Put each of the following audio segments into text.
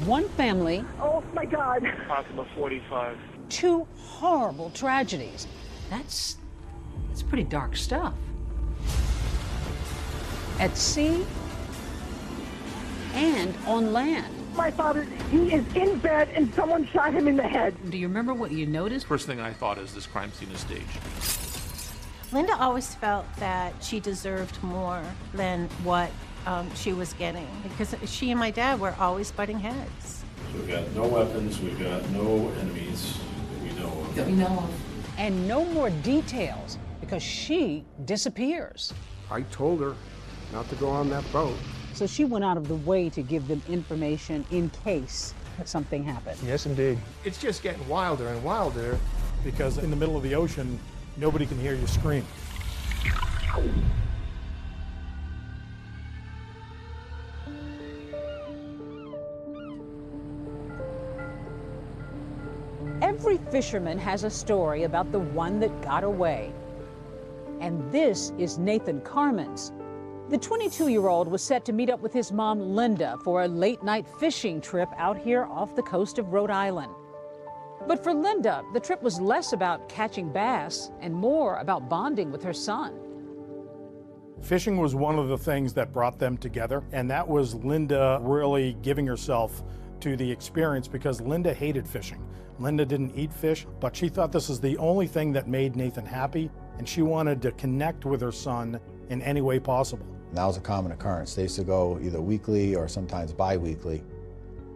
One family. Oh my God. Possible 45. Two horrible tragedies. That's pretty dark stuff. At sea and on land. My father, he is in bed and someone shot him in the head. Do you remember what you noticed? First thing I thought is this crime scene is staged. Linda always felt that she deserved more than what she was getting, because she and my dad were always butting heads. We've got no weapons, we've got no enemies that we know of. And no more details, because she disappears. I told her not to go on that boat. So she went out of the way to give them information in case something happened. Yes, indeed. It's just getting wilder and wilder because in the middle of the ocean, nobody can hear you scream. Every fisherman has a story about the one that got away. And this is Nathan Carmen's. The 22-year-old was set to meet up with his mom, Linda, for a late-night fishing trip out here off the coast of Rhode Island. But for Linda, the trip was less about catching bass and more about bonding with her son. Fishing was one of the things that brought them together, and that was Linda really giving herself to the experience because Linda hated fishing. Linda didn't eat fish, but she thought this is the only thing that made Nathan happy, and she wanted to connect with her son in any way possible. That was a common occurrence. They used to go either weekly or sometimes bi-weekly.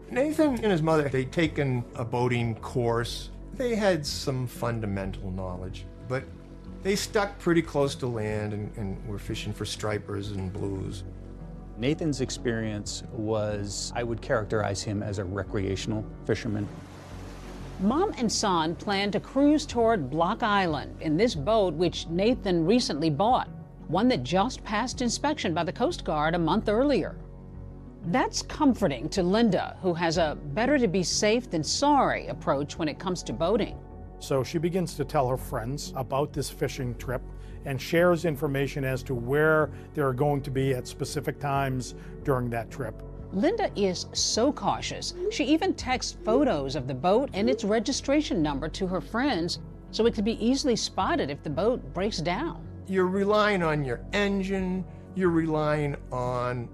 Nathan and his mother, they'd taken a boating course. They had some fundamental knowledge, but they stuck pretty close to land and were fishing for stripers and blues. Nathan's experience was, I would characterize him as a recreational fisherman. Mom and son planned to cruise toward Block Island in this boat which Nathan recently bought, one that just passed inspection by the Coast Guard a month earlier. That's comforting to Linda, who has a better to be safe than sorry approach when it comes to boating. So she begins to tell her friends about this fishing trip and shares information as to where they're going to be at specific times during that trip. Linda is so cautious, she even texts photos of the boat and its registration number to her friends so it could be easily spotted if the boat breaks down. You're relying on your engine, you're relying on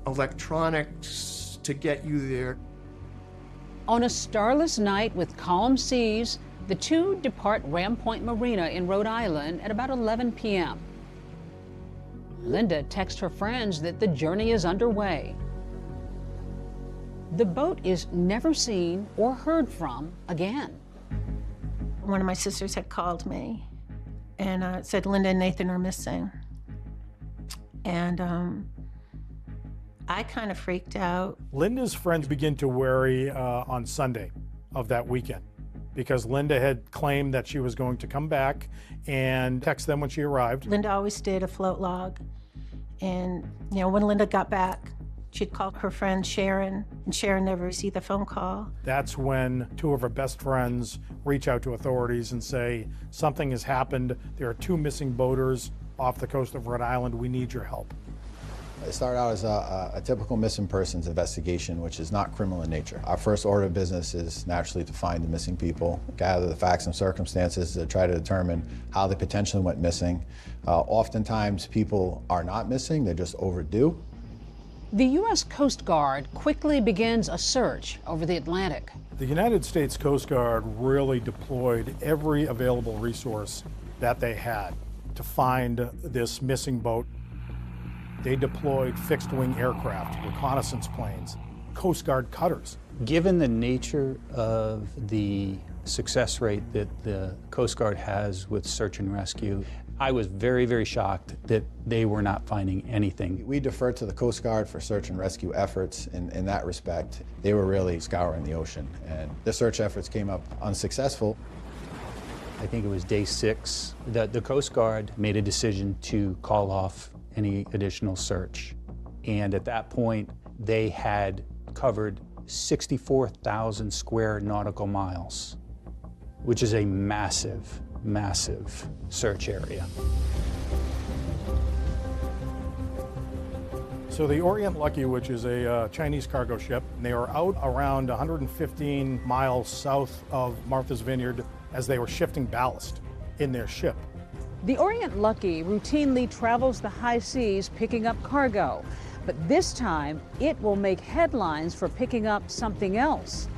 electronics to get you there. On a starless night with calm seas, the two depart Ram Point Marina in Rhode Island at about 11 p.m. Linda texts her friends that the journey is underway. The boat is never seen or heard from again. One of my sisters had called me and said Linda and Nathan are missing. And I kind of freaked out. Linda's friends begin to worry on Sunday of that weekend because Linda had claimed that she was going to come back and text them when she arrived. Linda always did a float log. And, you know, when Linda got back, she'd call her friend Sharon, and Sharon never received the phone call. That's when two of her best friends reach out to authorities and say, something has happened. There are two missing boaters off the coast of Rhode Island. We need your help. It started out as a typical missing persons investigation, which is not criminal in nature. Our first order of business is naturally to find the missing people, gather the facts and circumstances to try to determine how they potentially went missing. Oftentimes people are not missing, they're just overdue. The U.S. Coast Guard quickly begins a search over the Atlantic. The United States Coast Guard really deployed every available resource that they had to find this missing boat. They deployed fixed-wing aircraft, reconnaissance planes, Coast Guard cutters. Given the nature of the success rate that the Coast Guard has with search and rescue, I was very, very shocked that they were not finding anything. We defer to the Coast Guard for search and rescue efforts in that respect. They were really scouring the ocean, and the search efforts came up unsuccessful. I think it was day 6 that the Coast Guard made a decision to call off any additional search. And at that point, they had covered 64,000 square nautical miles, which is a massive, massive search area. So the Orient Lucky, which is a Chinese cargo ship, and they were out around 115 miles south of Martha's Vineyard as they were shifting ballast in their ship. The Orient Lucky routinely travels the high seas picking up cargo, but this time it will make headlines for picking up something else.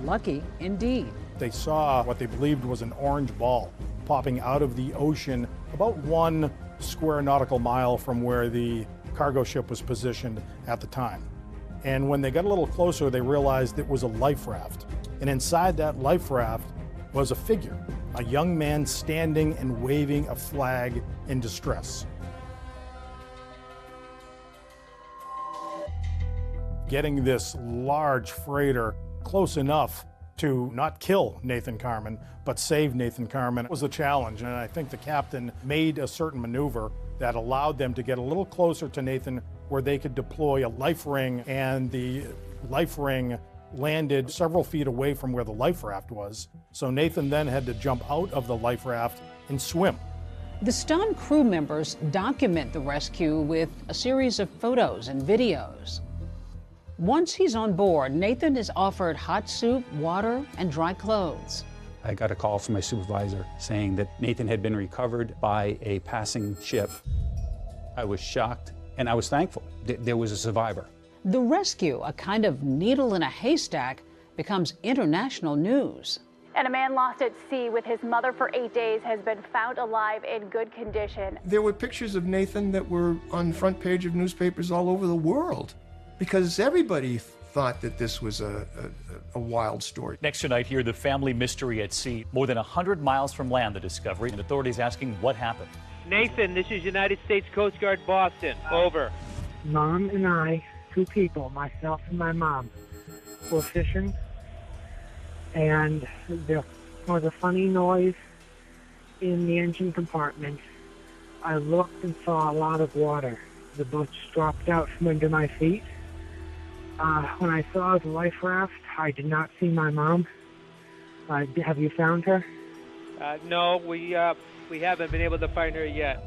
Lucky indeed. They saw what they believed was an orange ball popping out of the ocean about 1 square nautical mile from where the cargo ship was positioned at the time. And when they got a little closer, they realized it was a life raft. And inside that life raft was a figure, a young man standing and waving a flag in distress. Getting this large freighter close enough to not kill Nathan Carman, but save Nathan Carman was a challenge. And I think the captain made a certain maneuver that allowed them to get a little closer to Nathan where they could deploy a life ring, and the life ring landed several feet away from where the life raft was. So Nathan then had to jump out of the life raft and swim. The stunned crew members document the rescue with a series of photos and videos. Once he's on board, Nathan is offered hot soup, water, and dry clothes. I got a call from my supervisor saying that Nathan had been recovered by a passing ship. I was shocked, and I was thankful that there was a survivor. The rescue, a kind of needle in a haystack, becomes international news. And a man lost at sea with his mother for 8 days has been found alive in good condition. There were pictures of Nathan that were on the front page of newspapers all over the world because everybody thought that this was a wild story. Next tonight here, the family mystery at sea. More than 100 miles from land, the discovery, and authorities asking what happened. Nathan, this is United States Coast Guard, Boston. Over. Mom and I, 2 people, myself and my mom, were fishing, and there was a funny noise in the engine compartment. I looked and saw a lot of water. The boat dropped out from under my feet. When I saw the life raft, I did not see my mom. Have you found her? No, we haven't been able to find her yet.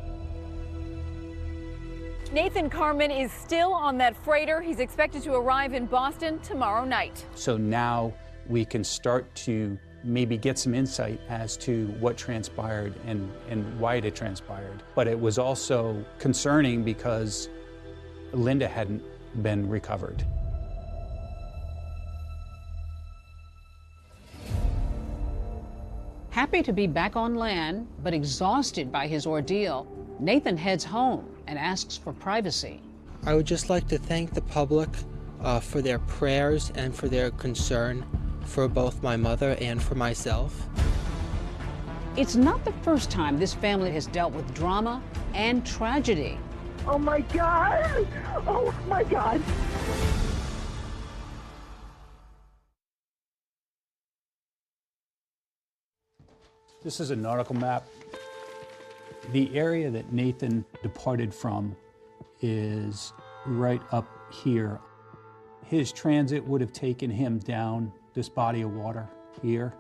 Nathan Carman is still on that freighter. He's expected to arrive in Boston tomorrow night. So now we can start to maybe get some insight as to what transpired and why it transpired. But it was also concerning because Linda hadn't been recovered. Happy to be back on land, but exhausted by his ordeal, Nathan heads home and asks for privacy. I would just like to thank the public for their prayers and for their concern for both my mother and for myself. It's not the first time this family has dealt with drama and tragedy. Oh my God! Oh my God! This is a nautical map. The area that Nathan departed from is right up here. His transit would have taken him down this body of water here.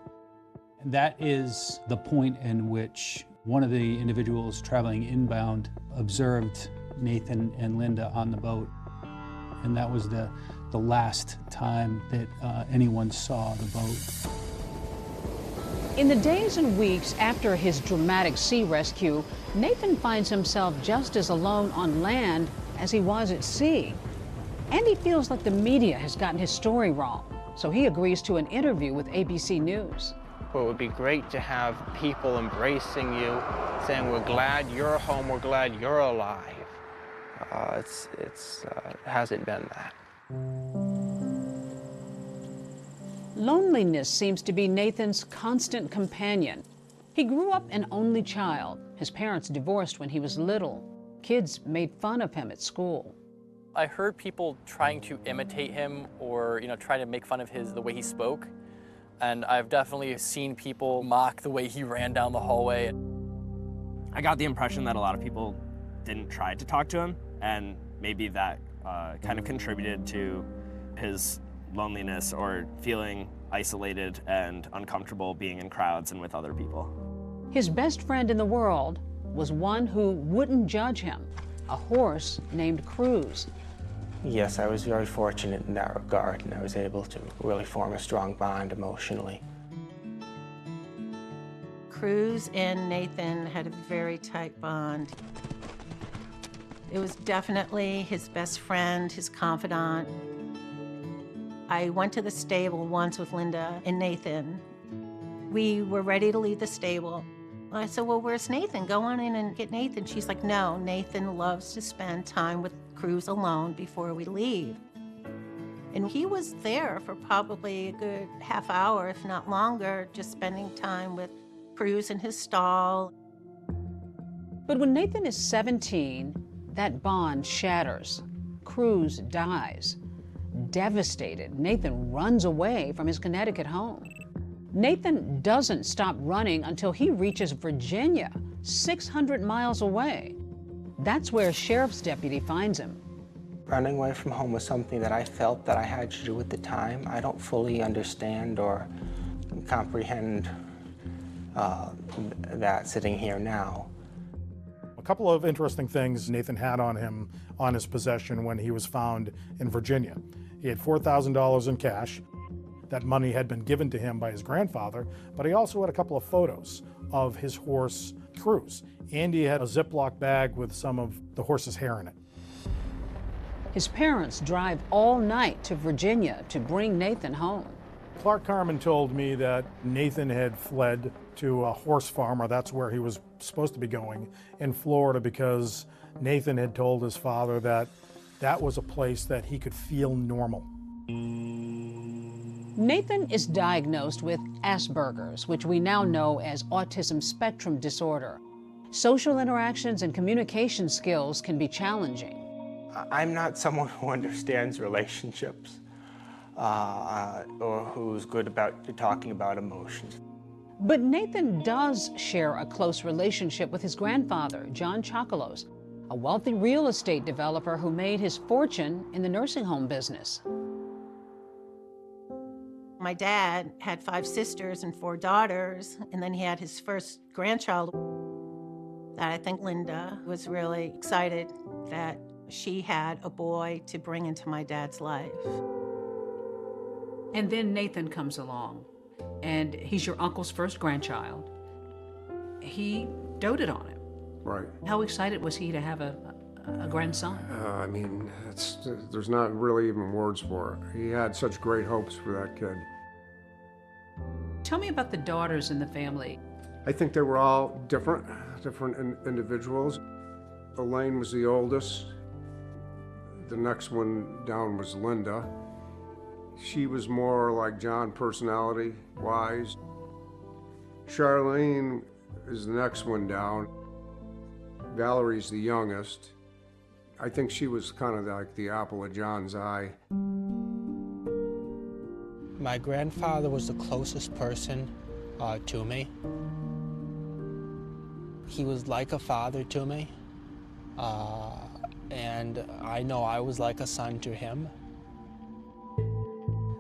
That is the point in which one of the individuals traveling inbound observed Nathan and Linda on the boat. And that was the last time that anyone saw the boat. In the days and weeks after his dramatic sea rescue, Nathan finds himself just as alone on land as he was at sea. And he feels like the media has gotten his story wrong, so he agrees to an interview with ABC News. Well, it would be great to have people embracing you, saying, we're glad you're home, we're glad you're alive. It hasn't been that. Loneliness seems to be Nathan's constant companion. He grew up an only child. His parents divorced when he was little. Kids made fun of him at school. I heard people trying to imitate him or, try to make fun of the way he spoke. And I've definitely seen people mock the way he ran down the hallway. I got the impression that a lot of people didn't try to talk to him, and maybe that kind of contributed to his loneliness or feeling isolated and uncomfortable being in crowds and with other people. His best friend in the world was one who wouldn't judge him, a horse named Cruz. Yes, I was very fortunate in that regard, and I was able to really form a strong bond emotionally. Cruz and Nathan had a very tight bond. It was definitely his best friend, his confidant. I went to the stable once with Linda and Nathan. We were ready to leave the stable. I said, well, where's Nathan? Go on in and get Nathan. She's like, no, Nathan loves to spend time with Cruz alone before we leave. And he was there for probably a good half hour, if not longer, just spending time with Cruz in his stall. But when Nathan is 17, that bond shatters. Cruz dies. Devastated, Nathan runs away from his Connecticut home. Nathan doesn't stop running until he reaches Virginia, 600 miles away. That's where a sheriff's deputy finds him. Running away from home was something that I felt that I had to do at the time. I don't fully understand or comprehend that sitting here now. A couple of interesting things Nathan had on him on his possession when he was found in Virginia. He had $4,000 in cash. That money had been given to him by his grandfather, but he also had a couple of photos of his horse, Cruz. And he had a Ziploc bag with some of the horse's hair in it. His parents drive all night to Virginia to bring Nathan home. Clark Carmen told me that Nathan had fled to a horse farm, or that's where he was supposed to be going, in Florida, because Nathan had told his father that that was a place that he could feel normal. Nathan is diagnosed with Asperger's, which we now know as autism spectrum disorder. Social interactions and communication skills can be challenging. I'm not someone who understands relationships or who's good about talking about emotions. But Nathan does share a close relationship with his grandfather, John Chocolos, a wealthy real estate developer who made his fortune in the nursing home business. My dad had 5 sisters and 4 daughters, and then he had his first grandchild. That I think Linda was really excited that she had a boy to bring into my dad's life. And then Nathan comes along, and he's your uncle's first grandchild. He doted on him. Right. How excited was he to have a grandson? I mean, there's not really even words for it. He had such great hopes for that kid. Tell me about the daughters in the family. I think they were all different individuals. Elaine was the oldest. The next one down was Linda. She was more like John personality-wise. Charlene is the next one down. Valerie's the youngest. I think she was kind of like the apple of John's eye. My grandfather was the closest person to me. He was like a father to me, and I know I was like a son to him.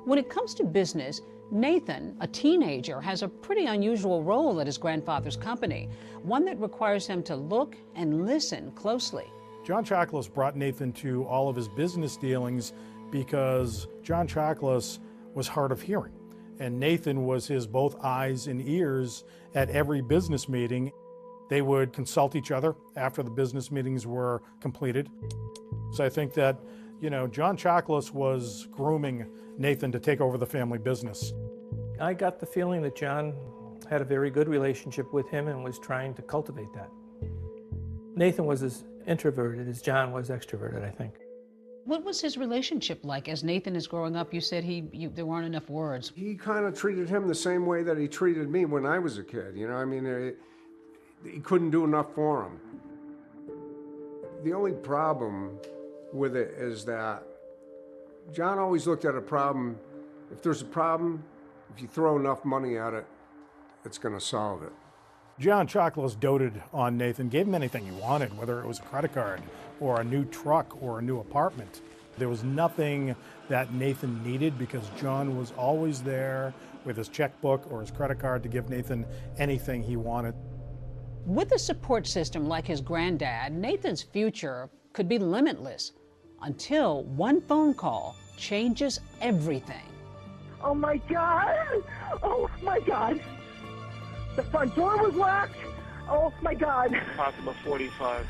When it comes to business, Nathan, a teenager, has a pretty unusual role at his grandfather's company, one that requires him to look and listen closely. John Chocolos brought Nathan to all of his business dealings because John Chocolos was hard of hearing, and Nathan was his both eyes and ears at every business meeting. They would consult each other after the business meetings were completed. So I think that, you know, John Chocolos was grooming Nathan to take over the family business. I got the feeling that John had a very good relationship with him and was trying to cultivate that. Nathan was as introverted as John was extroverted, I think. What was his relationship like as Nathan is growing up? You said there weren't enough words. He kind of treated him the same way that he treated me when I was a kid. You know, I mean, he couldn't do enough for him. The only problem with it is that John always looked at a problem. If there's a problem, if you throw enough money at it, it's going to solve it. John Chocolos doted on Nathan, gave him anything he wanted, whether it was a credit card or a new truck or a new apartment. There was nothing that Nathan needed because John was always there with his checkbook or his credit card to give Nathan anything he wanted. With a support system like his granddad, Nathan's future could be limitless until one phone call changes everything. Oh my God! Oh my God! The front door was locked! Oh my God! Possible 45.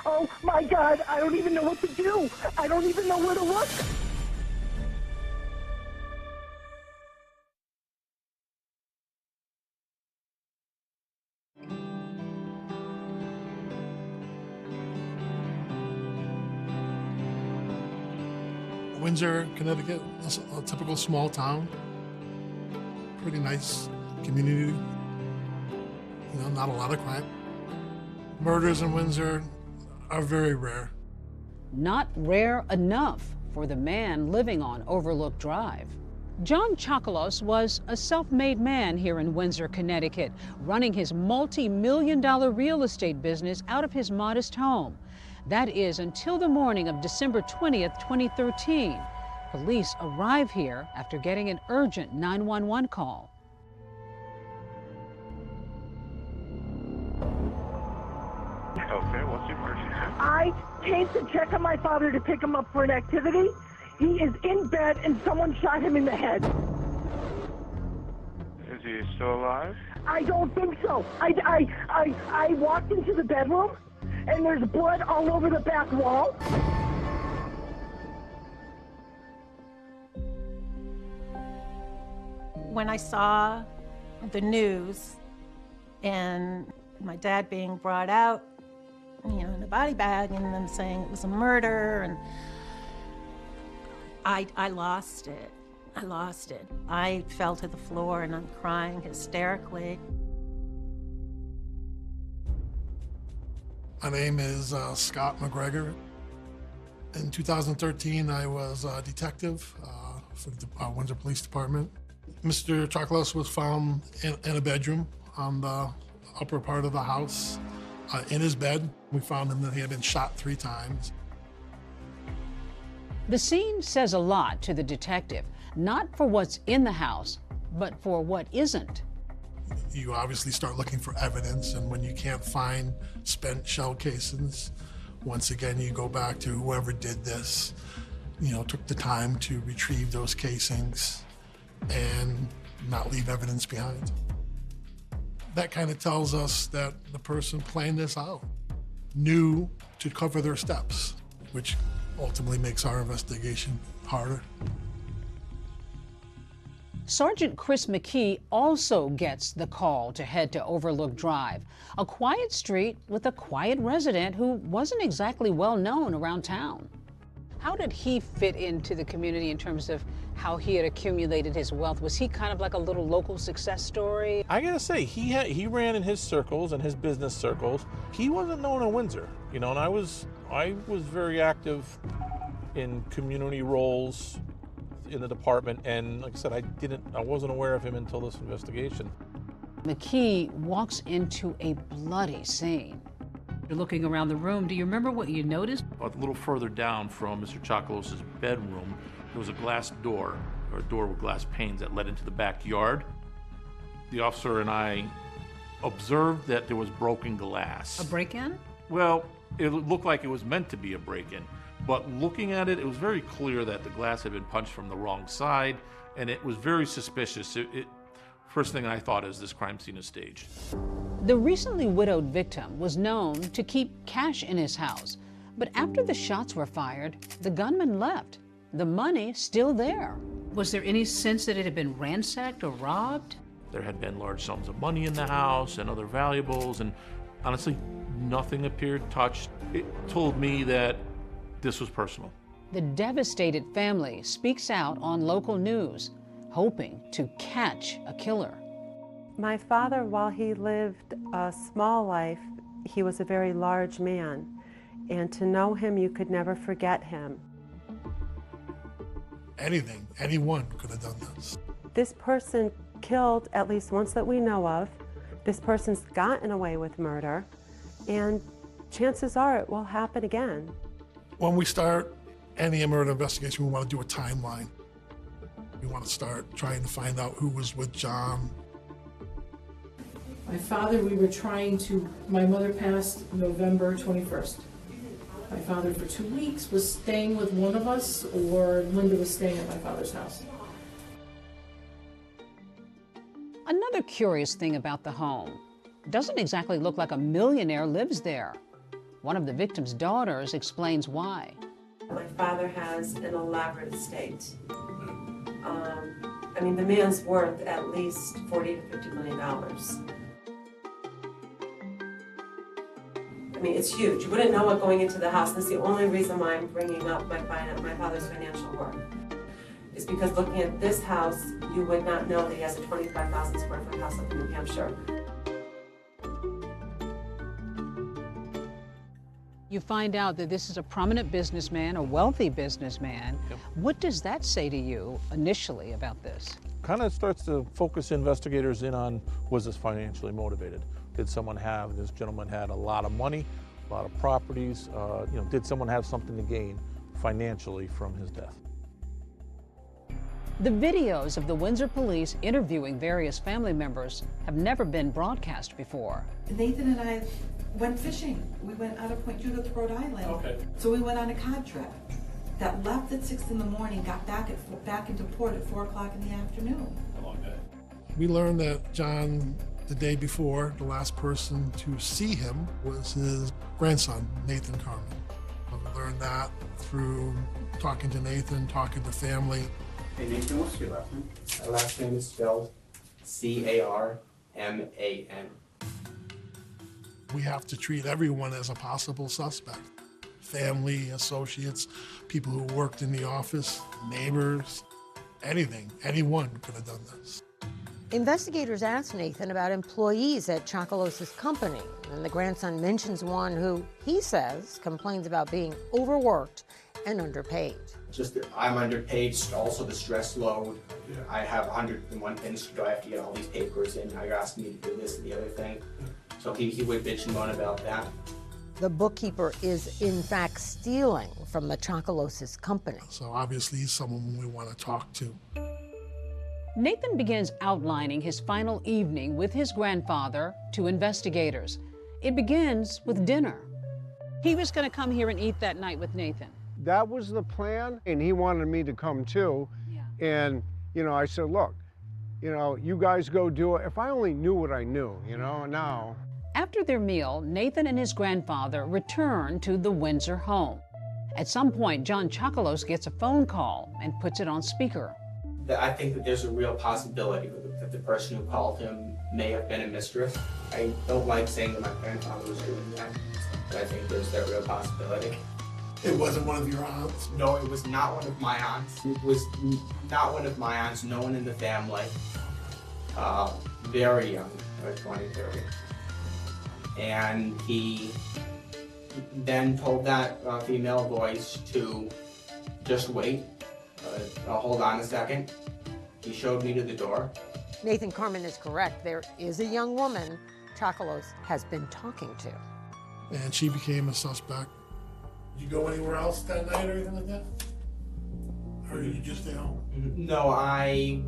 Oh my God! I don't even know what to do! I don't even know where to look! Windsor, Connecticut, a typical small town. Pretty nice community. You know, not a lot of crime. Murders in Windsor are very rare. Not rare enough for the man living on Overlook Drive. John Chocolos was a self-made man here in Windsor, Connecticut, running his multi-million-dollar real estate business out of his modest home. That is until the morning of December 20th, 2013. Police arrive here after getting an urgent 911 call. Okay, what's the emergency? I came to check on my father to pick him up for an activity. He is in bed and someone shot him in the head. Is he still alive? I don't think so. I walked into the bedroom and there's blood all over the back wall. When I saw the news and my dad being brought out, you know, in a body bag and them saying it was a murder, and I lost it. I lost it. I fell to the floor and I'm crying hysterically. My name is Scott McGregor. In 2013, I was a detective for the Windsor Police Department. Mr. Chocolos was found in a bedroom on the upper part of the house. In his bed, we found him that he had been shot 3 times. The scene says a lot to the detective, not for what's in the house, but for what isn't. You obviously start looking for evidence, and when you can't find spent shell casings, once again, you go back to whoever did this, you know, took the time to retrieve those casings and not leave evidence behind. That kind of tells us that the person planned this out knew to cover their steps, which ultimately makes our investigation harder. Sergeant Chris McKee also gets the call to head to Overlook Drive, a quiet street with a quiet resident who wasn't exactly well known around town. How did he fit into the community in terms of how he had accumulated his wealth? Was he kind of like a little local success story? I gotta say, he ran in his circles and his business circles. He wasn't known in Windsor, you know, and I was very active in community roles in the department, and like I said, I wasn't aware of him until this investigation. McKee walks into a bloody scene. You're looking around the room. Do you remember what you noticed? A little further down from Mr. Chocolos' bedroom, there was a glass door, or a door with glass panes that led into the backyard. The officer and I observed that there was broken glass. A break-in? Well, it looked like it was meant to be a break-in, but looking at it, it was very clear that the glass had been punched from the wrong side, and it was very suspicious. First thing I thought is this crime scene is staged. The recently widowed victim was known to keep cash in his house, but after the shots were fired, the gunman left. The money still there. Was there any sense that it had been ransacked or robbed? There had been large sums of money in the house and other valuables, and honestly, nothing appeared touched. It told me that this was personal. The devastated family speaks out on local news, hoping to catch a killer. My father, while he lived a small life, he was a very large man. And to know him, you could never forget him. Anyone could have done this. This person killed, at least once that we know of. This person's gotten away with murder, and chances are it will happen again. When we start any murder investigation, we want to do a timeline. We want to start trying to find out who was with John. My father, my mother passed November 21st. my father for 2 weeks was staying with one of us, or Linda was staying at my father's house. Another curious thing about the home, it doesn't exactly look like a millionaire lives there. One of the victim's daughters explains why. My father has an elaborate estate. I mean, the man's worth at least $40 to $50 million. I mean, it's huge. You wouldn't know it going into the house. That's the only reason why I'm bringing up my father's financial worth. Is because looking at this house, you would not know that he has a 25,000 square foot house up in New Hampshire. You find out that this is a prominent businessman, a wealthy businessman. Yep. What does that say to you initially about this? Kind of starts to focus investigators in on, was this financially motivated? Did someone have, this gentleman had a lot of money, a lot of properties, did someone have something to gain financially from his death? The videos of the Windsor police interviewing various family members have never been broadcast before. Nathan and I went fishing. We went out of Point Judith, Rhode Island. Okay. So we went on a cod trip that left at 6 in the morning, got back into port at 4 o'clock in the afternoon. A long day. We learned that John, the day before, the last person to see him was his grandson, Nathan Carmen. We learned that through talking to Nathan, talking to family. Hey Nathan, what's your last name? My last name is spelled C-A-R-M-A-N. We have to treat everyone as a possible suspect. Family, associates, people who worked in the office, neighbors, anything, anyone could have done this. Investigators asked Nathan about employees at Chocolos's company, and the grandson mentions one who, he says, complains about being overworked and underpaid. Just that I'm underpaid, also the stress load. I have 101 things to do. I have to get all these papers in. Now you're asking me to do this and the other thing. So he would bitch and moan about that. The bookkeeper is, in fact, stealing from the Chocolos's company. So obviously he's someone we want to talk to. Nathan begins outlining his final evening with his grandfather to investigators. It begins with dinner. He was going to come here and eat that night with Nathan. That was the plan, and he wanted me to come too. Yeah. And, I said, look, you guys go do it. If I only knew what I knew, now. After their meal, Nathan and his grandfather return to the Windsor home. At some point, John Chocolos gets a phone call and puts it on speaker. I think that there's a real possibility that the person who called him may have been a mistress. I don't like saying that my grandfather was doing that, but I think there's that real possibility. It wasn't one of your aunts? No, it was not one of my aunts. It was not one of my aunts, no one in the family. Very young, like 20, 30. And he then told that female voice to just wait. Hold on a second. He showed me to the door. Nathan Carmen is correct. There is a young woman Chocolos has been talking to. And she became a suspect. Did you go anywhere else that night or anything like that? Or did you just stay home? No, I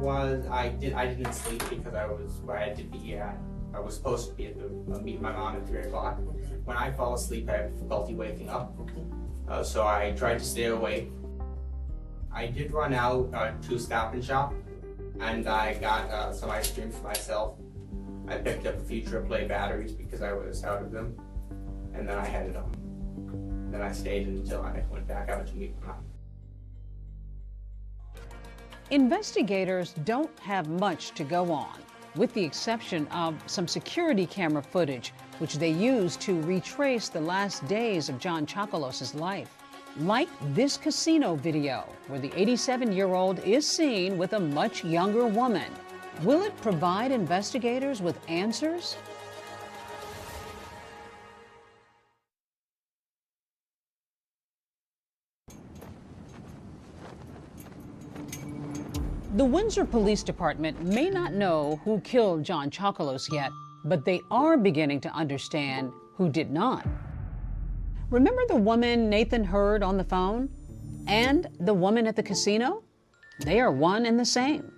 didn't sleep because I was where I had to be at. I was supposed to be at the meet my mom at 3 o'clock. When I fall asleep, I have difficulty waking up. So I tried to stay awake. I did run out to Stop and Shop, and I got some ice cream for myself. I picked up a few AAA batteries because I was out of them, and then I headed home. Then I stayed until I went back out to meet my mom. Investigators don't have much to go on, with the exception of some security camera footage, which they use to retrace the last days of John Chocolos's life. Like this casino video, where the 87-year-old is seen with a much younger woman. Will it provide investigators with answers? The Windsor Police Department may not know who killed John Chocolos yet, but they are beginning to understand who did not. Remember the woman Nathan heard on the phone? And the woman at the casino? They are one and the same.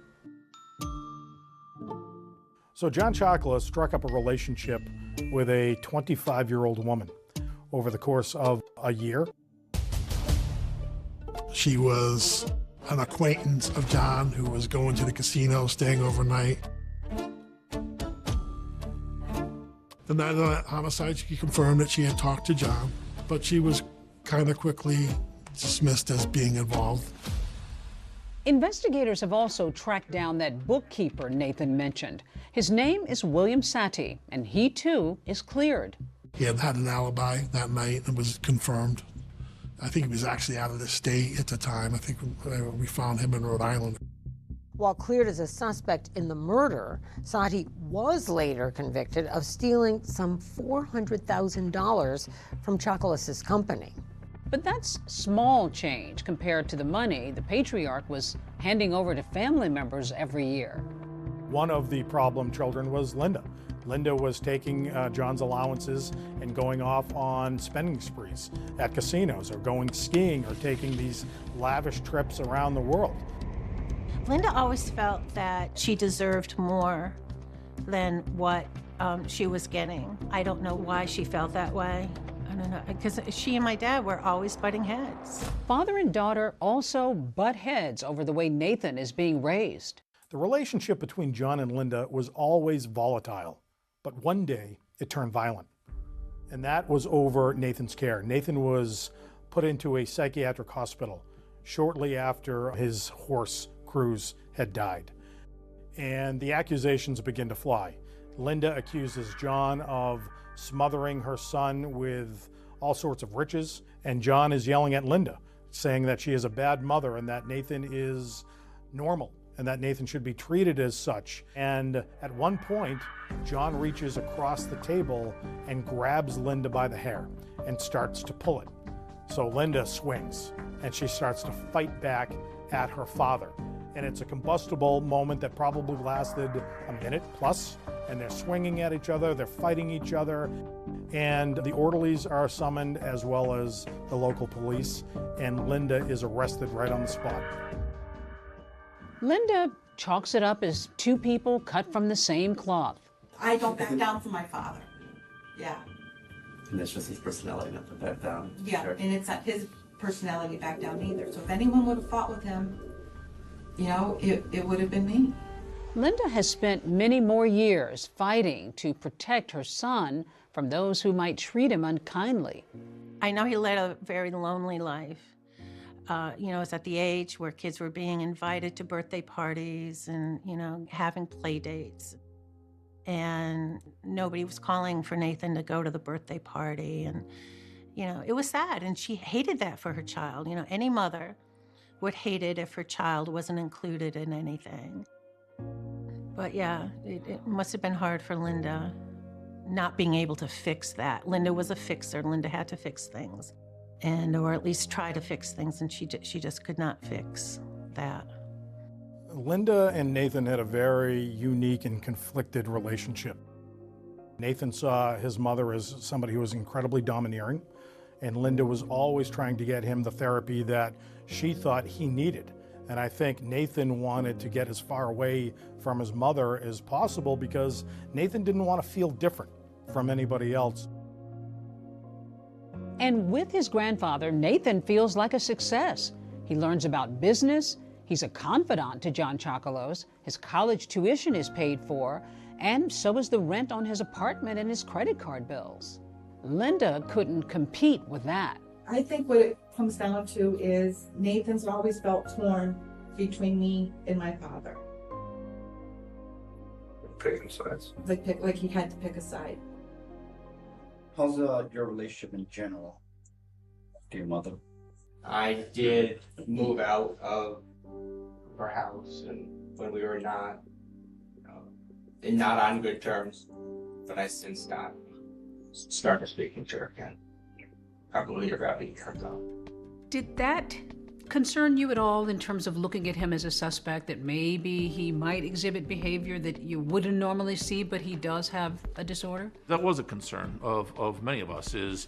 So John Chocolos struck up a relationship with a 25-year-old woman. over the course of a year. She was an acquaintance of John who was going to the casino, staying overnight. The night of the homicide, she confirmed that she had talked to John, but she was kind of quickly dismissed as being involved. Investigators have also tracked down that bookkeeper Nathan mentioned. His name is William Sati, and he too is cleared. He had had an alibi that night and was confirmed. I think he was actually out of the state at the time. I think we found him in Rhode Island. While cleared as a suspect in the murder, Sati was later convicted of stealing some $400,000 from Chocolus' company. But that's small change compared to the money the patriarch was handing over to family members every year. One of the problem children was Linda. Linda was taking John's allowances and going off on spending sprees at casinos or going skiing or taking these lavish trips around the world. Linda always felt that she deserved more than what she was getting. I don't know why she felt that way. I don't know, because she and my dad were always butting heads. Father and daughter also butt heads over the way Nathan is being raised. The relationship between John and Linda was always volatile, but one day it turned violent. And that was over Nathan's care. Nathan was put into a psychiatric hospital shortly after his horse, Cruz, had died. And the accusations begin to fly. Linda accuses John of smothering her son with all sorts of riches, and John is yelling at Linda, saying that she is a bad mother and that Nathan is normal and that Nathan should be treated as such. And at one point, John reaches across the table and grabs Linda by the hair and starts to pull it. So Linda swings and she starts to fight back at her father. And it's a combustible moment that probably lasted a minute plus, and they're swinging at each other, they're fighting each other, and the orderlies are summoned as well as the local police, and Linda is arrested right on the spot. Linda chalks it up as two people cut from the same cloth. I don't back down for my father. Yeah. And that's just his personality not to back down. Yeah, sure. And it's not his personality back down either. So if anyone would have fought with him, you know, it would have been me. Linda has spent many more years fighting to protect her son from those who might treat him unkindly. I know he led a very lonely life. You know, it's at the age where kids were being invited to birthday parties and, you know, having play dates. And nobody was calling for Nathan to go to the birthday party. And, you know, it was sad. And she hated that for her child. You know, any mother would hate it if her child wasn't included in anything. But yeah, it must have been hard for Linda not being able to fix that. Linda was a fixer. Linda had to fix things, or at least try to fix things, and she just could not fix that. Linda and Nathan had a very unique and conflicted relationship. Nathan saw his mother as somebody who was incredibly domineering, and Linda was always trying to get him the therapy that she thought he needed. And I think Nathan wanted to get as far away from his mother as possible because Nathan didn't want to feel different from anybody else. And with his grandfather, Nathan feels like a success. He learns about business, he's a confidant to John Chocolos, his college tuition is paid for, and so is the rent on his apartment and his credit card bills. Linda couldn't compete with that. I think what it comes down to is Nathan's always felt torn between me and my father. Picking sides. Like he had to pick a side. How's your relationship in general to your mother? I did move out of our house, and when we were not on good terms, but I since started speaking to her again. Probably about a year ago. Did that concern you at all in terms of looking at him as a suspect, that maybe he might exhibit behavior that you wouldn't normally see, but he does have a disorder? That was a concern of many of us, is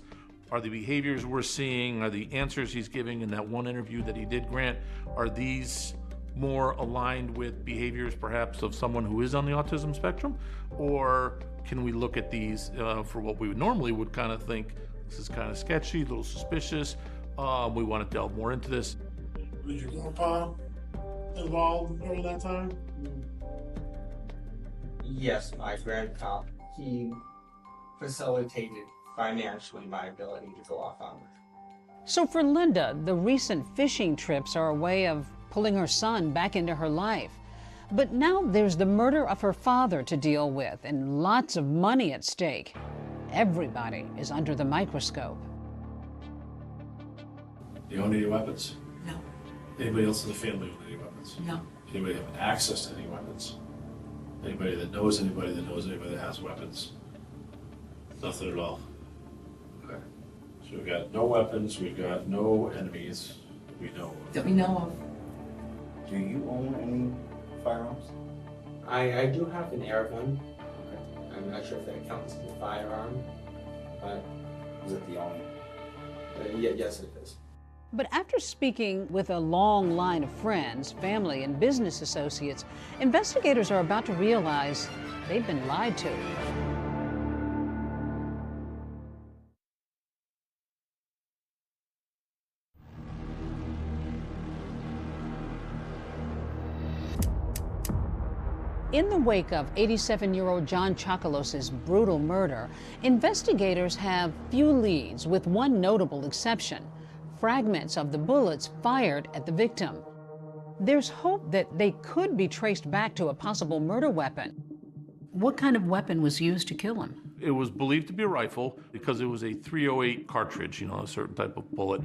are the behaviors we're seeing, are the answers he's giving in that one interview that he did grant, are these more aligned with behaviors perhaps of someone who is on the autism spectrum? Or can we look at these for what we normally would kind of think This is kind of sketchy, a little suspicious. We want to delve more into this. Was your grandpa involved during that time? Yes, my grandpa. He facilitated financially my ability to go off on. So for Linda, the recent fishing trips are a way of pulling her son back into her life. But now there's the murder of her father to deal with and lots of money at stake. Everybody is under the microscope. Do you own any weapons? No. Anybody else in the family own any weapons? No. Anybody have access to any weapons? Anybody that knows anybody that has weapons? Nothing at all. Okay. So we've got no weapons, we've got no enemies that we know of. That we know of. Do you own any firearms? I do have an air gun. I'm not sure if that counts as a firearm, but... Is it the only? Yes, it is. But after speaking with a long line of friends, family, and business associates, investigators are about to realize they've been lied to. In the wake of 87-year-old John Chocolos's brutal murder, investigators have few leads, with one notable exception: fragments of the bullets fired at the victim. There's hope that they could be traced back to a possible murder weapon. What kind of weapon was used to kill him? It was believed to be a rifle because it was a .308 cartridge, a certain type of bullet.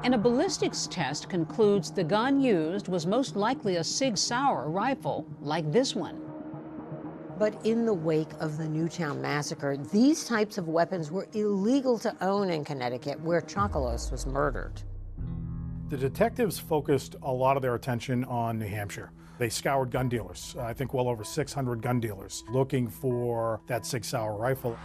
And a ballistics test concludes the gun used was most likely a Sig Sauer rifle, like this one. But in the wake of the Newtown massacre, these types of weapons were illegal to own in Connecticut, where Chocolos was murdered. The detectives focused a lot of their attention on New Hampshire. They scoured gun dealers, I think well over 600 gun dealers, looking for that Sig Sauer rifle.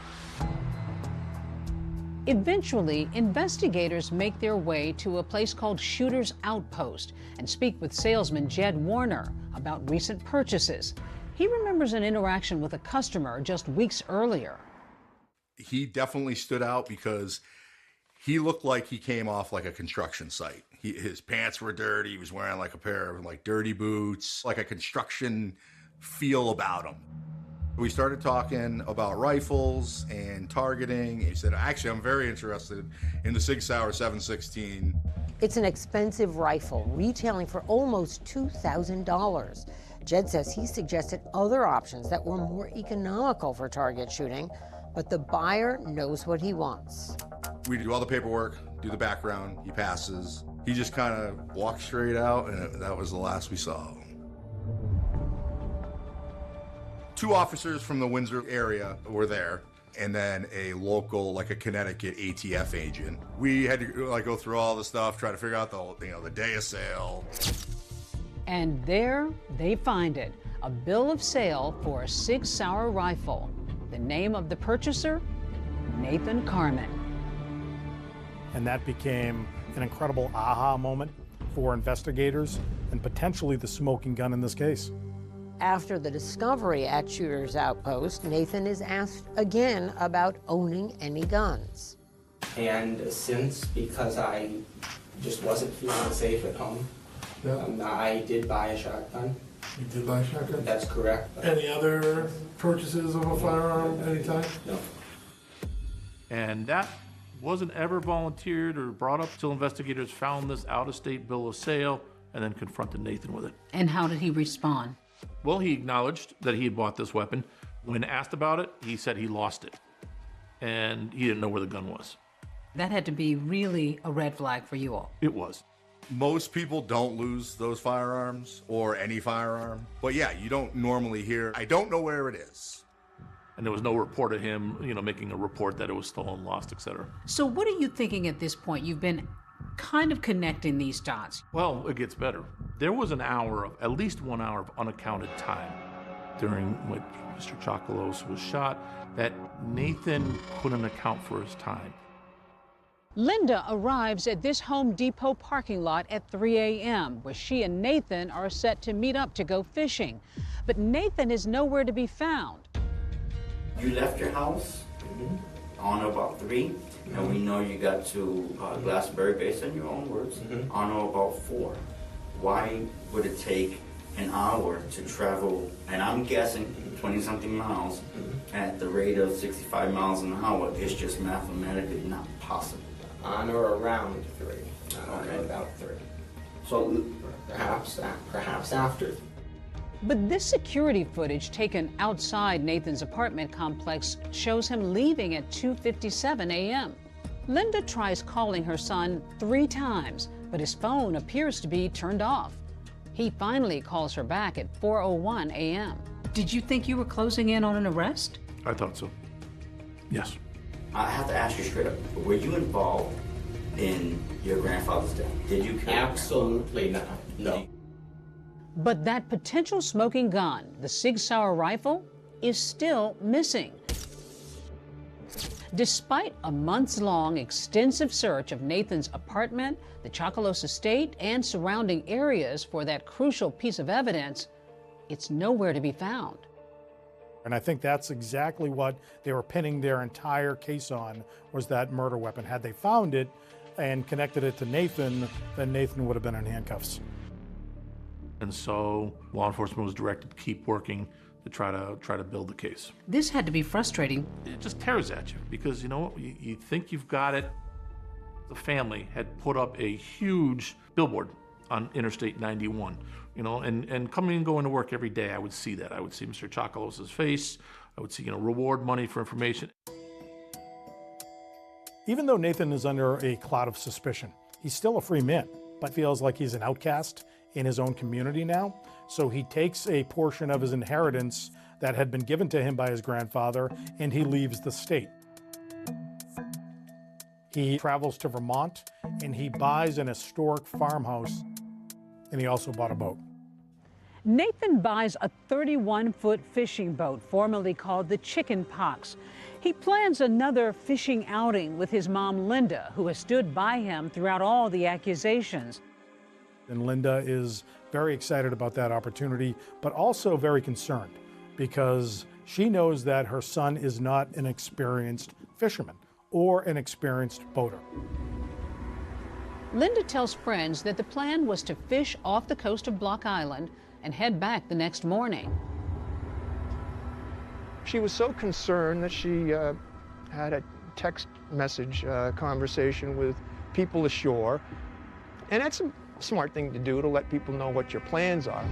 Eventually, investigators make their way to a place called Shooter's Outpost and speak with salesman Jed Warner about recent purchases. He remembers an interaction with a customer just weeks earlier. He definitely stood out because he looked like he came off like a construction site. His pants were dirty. He was wearing like a pair of like dirty boots, like a construction feel about him. We started talking about rifles and targeting. He said, actually, I'm very interested in the Sig Sauer 716. It's an expensive rifle, retailing for almost $2,000. Jed says he suggested other options that were more economical for target shooting, but the buyer knows what he wants. We do all the paperwork, do the background, he passes. He just kind of walked straight out, and that was the last we saw. 2 officers from the Windsor area were there, and then a local, like a Connecticut ATF agent. We had to like go through all the stuff, try to figure out the day of sale. And there they find it, a bill of sale for a Sig Sauer rifle. The name of the purchaser, Nathan Carmen. And that became an incredible aha moment for investigators and potentially the smoking gun in this case. After the discovery at Shooter's Outpost, Nathan is asked again about owning any guns. And since, because I just wasn't feeling safe at home, I did buy a shotgun. You did buy a shotgun? That's correct. Any other purchases of a firearm anytime? No. And that wasn't ever volunteered or brought up till investigators found this out-of-state bill of sale and then confronted Nathan with it. And how did he respond? Well, he acknowledged that he had bought this weapon. When asked about it, he said he lost it, and he didn't know where the gun was. That had to be really a red flag for you all. It was. Most people don't lose those firearms or any firearm, but yeah, you don't normally hear, I don't know where it is. And there was no report of him, making a report that it was stolen, lost, etc. So what are you thinking at this point? You've been kind of connecting these dots. Well, it gets better. There was at least 1 hour of unaccounted time during which Mr. Chocolos was shot that Nathan couldn't account for his time. Linda arrives at this Home Depot parking lot at 3 a.m., where she and Nathan are set to meet up to go fishing. But Nathan is nowhere to be found. You left your house on about 3. And we know you got to Glastonbury, based on your own words, on or about 4. Why would it take an hour to travel, and I'm guessing 20-something miles, at the rate of 65 miles an hour? It's just mathematically not possible. On or around 3. Okay. About 3. So Perhaps after. But this security footage taken outside Nathan's apartment complex shows him leaving at 2:57 a.m. Linda tries calling her son 3 times, but his phone appears to be turned off. He finally calls her back at 4:01 a.m. Did you think you were closing in on an arrest? I thought so. Yes. I have to ask you straight up, were you involved in your grandfather's death? Did you kill Absolutely not. No. But that potential smoking gun, the Sig Sauer rifle, is still missing. Despite a months-long extensive search of Nathan's apartment, the Chocolose estate, and surrounding areas for that crucial piece of evidence, it's nowhere to be found. And I think that's exactly what they were pinning their entire case on, was that murder weapon. Had they found it and connected it to Nathan, then Nathan would have been in handcuffs. And so law enforcement was directed to keep working to try to build the case. This had to be frustrating. It just tears at you because, you know, you think you've got it. The family had put up a huge billboard on Interstate 91, you know, and coming and going to work every day, I would see that. I would see Mr. Chocolose's face. I would see, you know, reward money for information. Even though Nathan is under a cloud of suspicion, he's still a free man, but feels like he's an outcast in his own community now. So he takes a portion of his inheritance that had been given to him by his grandfather, and he leaves the state. He travels to Vermont, and he buys an historic farmhouse, and he also bought a boat. Nathan buys a 31-foot fishing boat, formerly called the Chicken Pox. He plans another fishing outing with his mom, Linda, who has stood by him throughout all the accusations. And Linda is very excited about that opportunity, but also very concerned because she knows that her son is not an experienced fisherman or an experienced boater. Linda tells friends that the plan was to fish off the coast of Block Island and head back the next morning. She was so concerned that she had a text message conversation with people ashore, and that's a smart thing to do, to let people know what your plans are.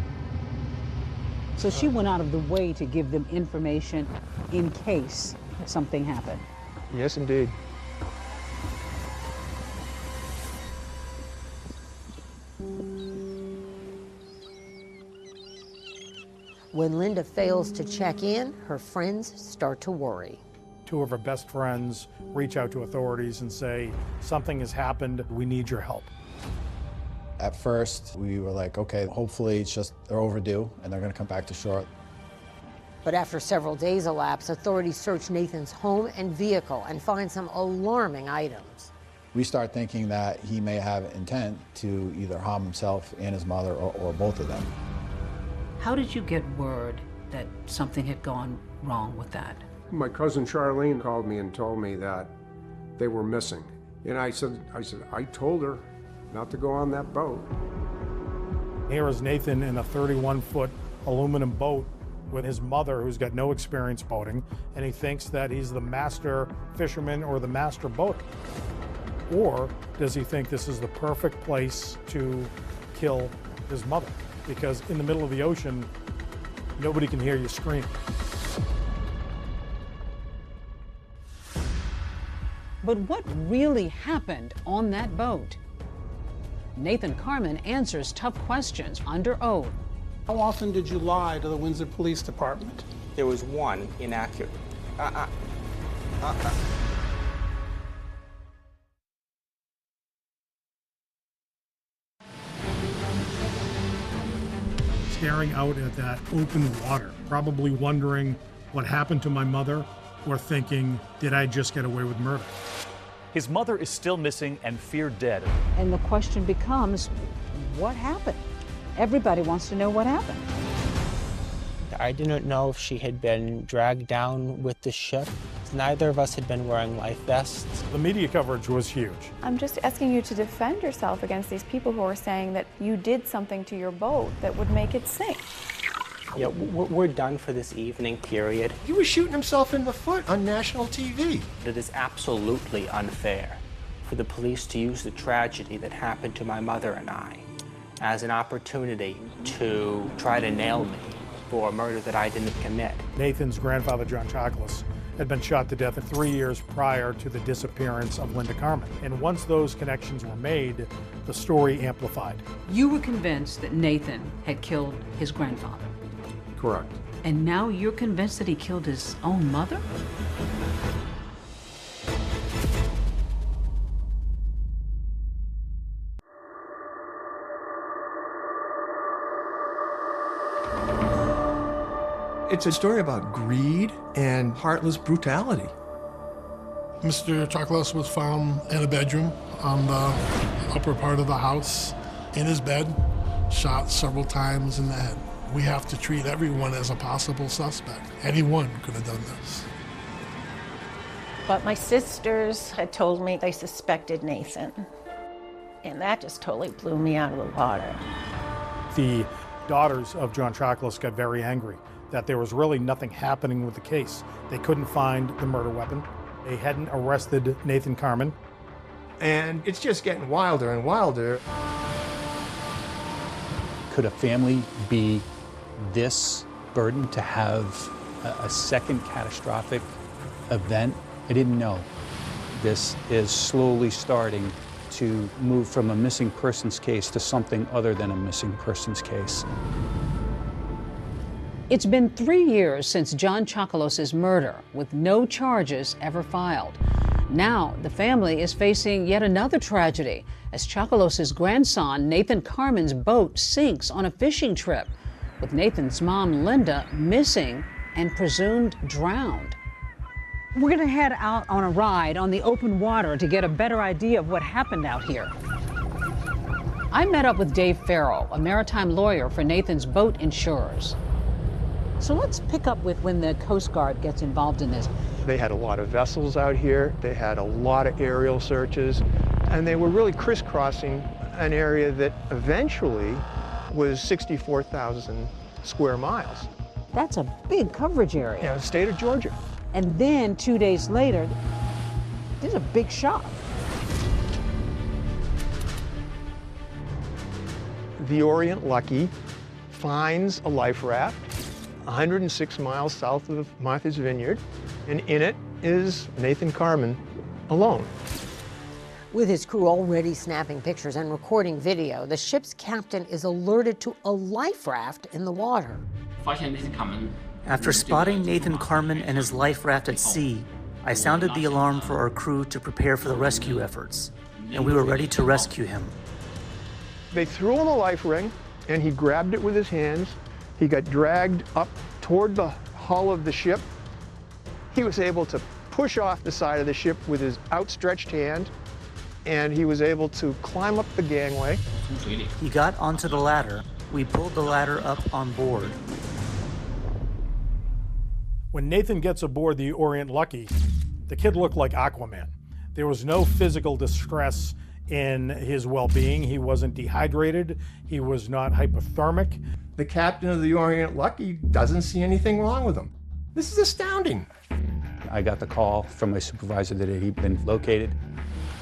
So she went out of the way to give them information in case something happened. Yes, indeed. When Linda fails to check in, her friends start to worry. 2 of her best friends reach out to authorities and say, something has happened, we need your help. At first, we were like, okay, hopefully it's just they're overdue and they're going to come back to shore. But after several days elapse, authorities search Nathan's home and vehicle and find some alarming items. We start thinking that he may have intent to either harm himself and his mother or both of them. How did you get word that something had gone wrong with that? My cousin Charlene called me and told me that they were missing. And I said, I told her not to go on that boat. Here is Nathan in a 31-foot aluminum boat with his mother, who's got no experience boating, and he thinks that he's the master fisherman or the master boater. Or does he think this is the perfect place to kill his mother? Because in the middle of the ocean, nobody can hear you scream. But what really happened on that boat? Nathan Carman answers tough questions under oath. How often did you lie to the Windsor Police Department? There was one inaccurate. Staring out at that open water, probably wondering what happened to my mother, or thinking, did I just get away with murder? His mother is still missing and feared dead. And the question becomes, what happened? Everybody wants to know what happened. I didn't know if she had been dragged down with the ship. Neither of us had been wearing life vests. The media coverage was huge. I'm just asking you to defend yourself against these people who are saying that you did something to your boat that would make it sink. Yeah, we're done for this evening, period. He was shooting himself in the foot on national TV. It is absolutely unfair for the police to use the tragedy that happened to my mother and I as an opportunity to try to nail me for a murder that I didn't commit. Nathan's grandfather, John Chocolus, had been shot to death 3 years prior to the disappearance of Linda Carmen. And once those connections were made, the story amplified. You were convinced that Nathan had killed his grandfather. Correct. And now you're convinced that he killed his own mother? It's a story about greed and heartless brutality. Mr. Chocolus was found in a bedroom on the upper part of the house, in his bed, shot several times in the head. We have to treat everyone as a possible suspect. Anyone could have done this. But my sisters had told me they suspected Nathan. And that just totally blew me out of the water. The daughters of John Chocolus got very angry that there was really nothing happening with the case. They couldn't find the murder weapon. They hadn't arrested Nathan Carmen. And it's just getting wilder and wilder. Could a family be this burdened to have a second catastrophic event? I didn't know. This is slowly starting to move from a missing persons case to something other than a missing persons case. It's been 3 years since John Chocolos's murder, with no charges ever filed. Now, the family is facing yet another tragedy as Chocolos's grandson, Nathan Carmen's boat sinks on a fishing trip, with Nathan's mom, Linda, missing and presumed drowned. We're going to head out on a ride on the open water to get a better idea of what happened out here. I met up with Dave Farrell, a maritime lawyer for Nathan's boat insurers. So let's pick up with when the Coast Guard gets involved in this. They had a lot of vessels out here. They had a lot of aerial searches, and they were really crisscrossing an area that eventually was 64,000 square miles. That's a big coverage area. Yeah, the state of Georgia. And then 2 days later, there's a big shock. The Orient Lucky finds a life raft 106 miles south of Martha's Vineyard, and in it is Nathan Carmen alone. With his crew already snapping pictures and recording video, the ship's captain is alerted to a life raft in the water. After spotting Nathan Carmen and his life raft at sea, I sounded the alarm for our crew to prepare for the rescue efforts, and we were ready to rescue him. They threw him a life ring, and he grabbed it with his hands. He got dragged up toward the hull of the ship. He was able to push off the side of the ship with his outstretched hand, and he was able to climb up the gangway. He got onto the ladder. We pulled the ladder up on board. When Nathan gets aboard the Orient Lucky, the kid looked like Aquaman. There was no physical distress in his well-being. He wasn't dehydrated. He was not hypothermic. The captain of the Orient Lucky doesn't see anything wrong with him. This is astounding. I got the call from my supervisor that he'd been located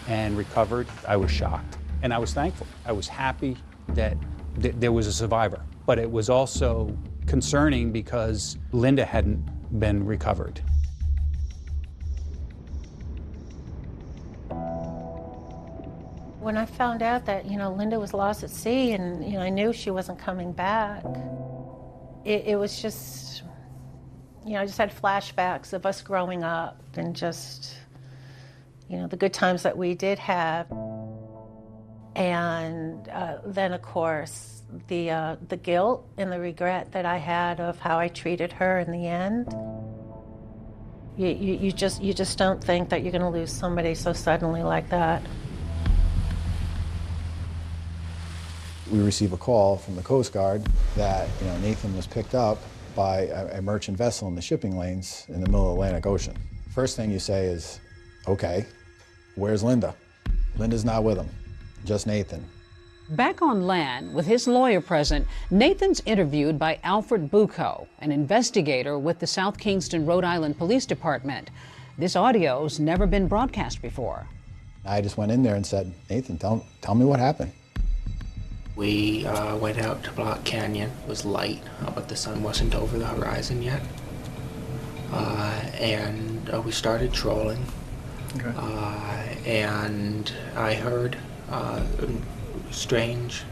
and recovered. I was shocked, and I was thankful. I was happy that there was a survivor, but it was also concerning because Linda hadn't been recovered. When I found out that, Linda was lost at sea and, I knew she wasn't coming back, it was just, I just had flashbacks of us growing up and just, the good times that we did have. And then, of course, the guilt and the regret that I had of how I treated her in the end. You just don't think that you're going to lose somebody so suddenly like that. We receive a call from the Coast Guard that Nathan was picked up by a merchant vessel in the shipping lanes in the middle of the Atlantic Ocean. First thing you say is, okay, where's Linda? Linda's not with him, just Nathan. Back on land, with his lawyer present, Nathan's interviewed by Alfred Bucco, an investigator with the South Kingston, Rhode Island Police Department. This audio's never been broadcast before. I just went in there and said, Nathan, tell me what happened. We went out to Block Canyon. It was light, but the sun wasn't over the horizon yet. And we started trolling. Okay. And I heard strange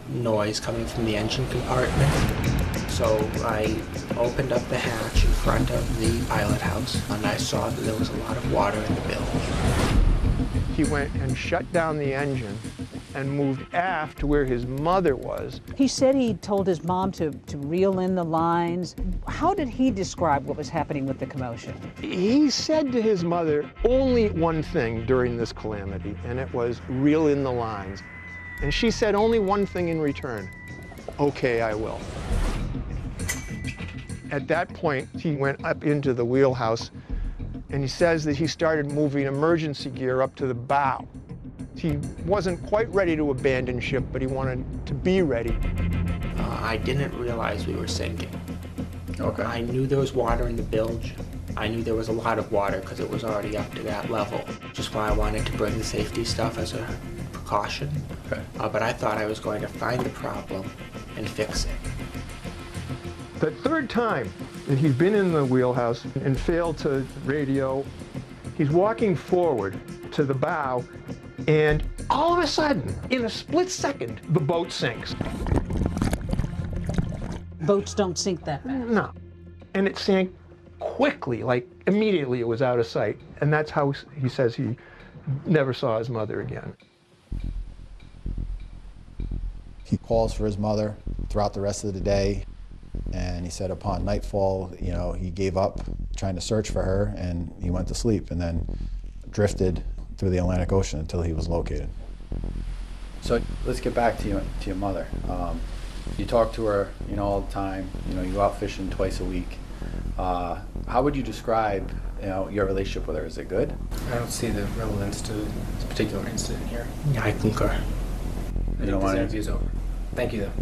noise coming from the engine compartment. So I opened up the hatch in front of the pilot house, and I saw that there was a lot of water in the bilge. He went and shut down the engine and moved aft to where his mother was. He said he told his mom to reel in the lines. How did he describe what was happening with the commotion? He said to his mother only one thing during this calamity, and it was reel in the lines. And she said only one thing in return, okay, I will. At that point, he went up into the wheelhouse, and he says that he started moving emergency gear up to the bow. He wasn't quite ready to abandon ship, but he wanted to be ready. I didn't realize we were sinking. Okay. I knew there was water in the bilge. I knew there was a lot of water because it was already up to that level. Just why I wanted to bring the safety stuff as a precaution. Okay. But I thought I was going to find the problem and fix it. The third time that he's been in the wheelhouse and failed to radio, he's walking forward to the bow, and all of a sudden, in a split second, the boat sinks. Boats don't sink that fast. No. And it sank quickly, like immediately it was out of sight. And that's how he says he never saw his mother again. He calls for his mother throughout the rest of the day. And he said upon nightfall, you know, he gave up trying to search for her and he went to sleep and then drifted through the Atlantic Ocean until he was located. So let's get back to your mother. You talk to her, you know, all the time. You know, you go out fishing twice a week. How would you describe, you know, your relationship with her? Is it good? I don't see the relevance to this particular incident here. Yeah, I concur. I think this interview's over. Thank you, though.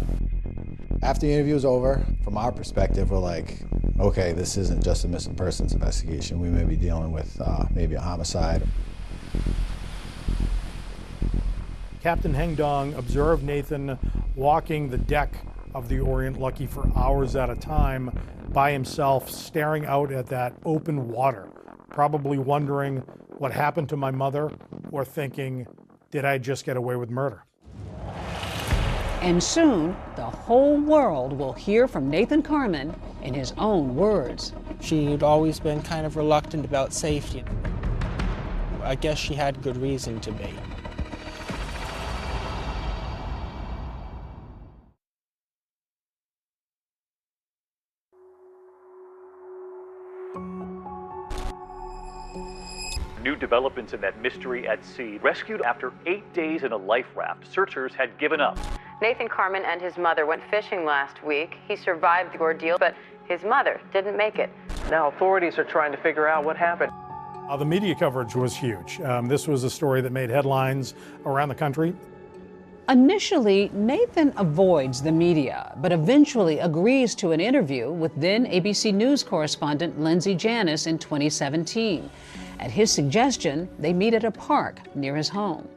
After the interview was over, from our perspective, we're like, okay, this isn't just a missing persons investigation. We may be dealing with maybe a homicide. Captain Heng Dong observed Nathan walking the deck of the Orient Lucky for hours at a time by himself, staring out at that open water, probably wondering what happened to my mother or thinking, did I just get away with murder? And soon, the whole world will hear from Nathan Carman in his own words. She'd always been kind of reluctant about safety. I guess she had good reason to be. New developments in that mystery at sea. Rescued after 8 days in a life raft, searchers had given up. Nathan Carman and his mother went fishing last week. He survived the ordeal, but his mother didn't make it. Now authorities are trying to figure out what happened. The media coverage was huge. This was a story that made headlines around the country. Initially, Nathan avoids the media, but eventually agrees to an interview with then ABC News correspondent Lindsay Janis in 2017. At his suggestion, they meet at a park near his home.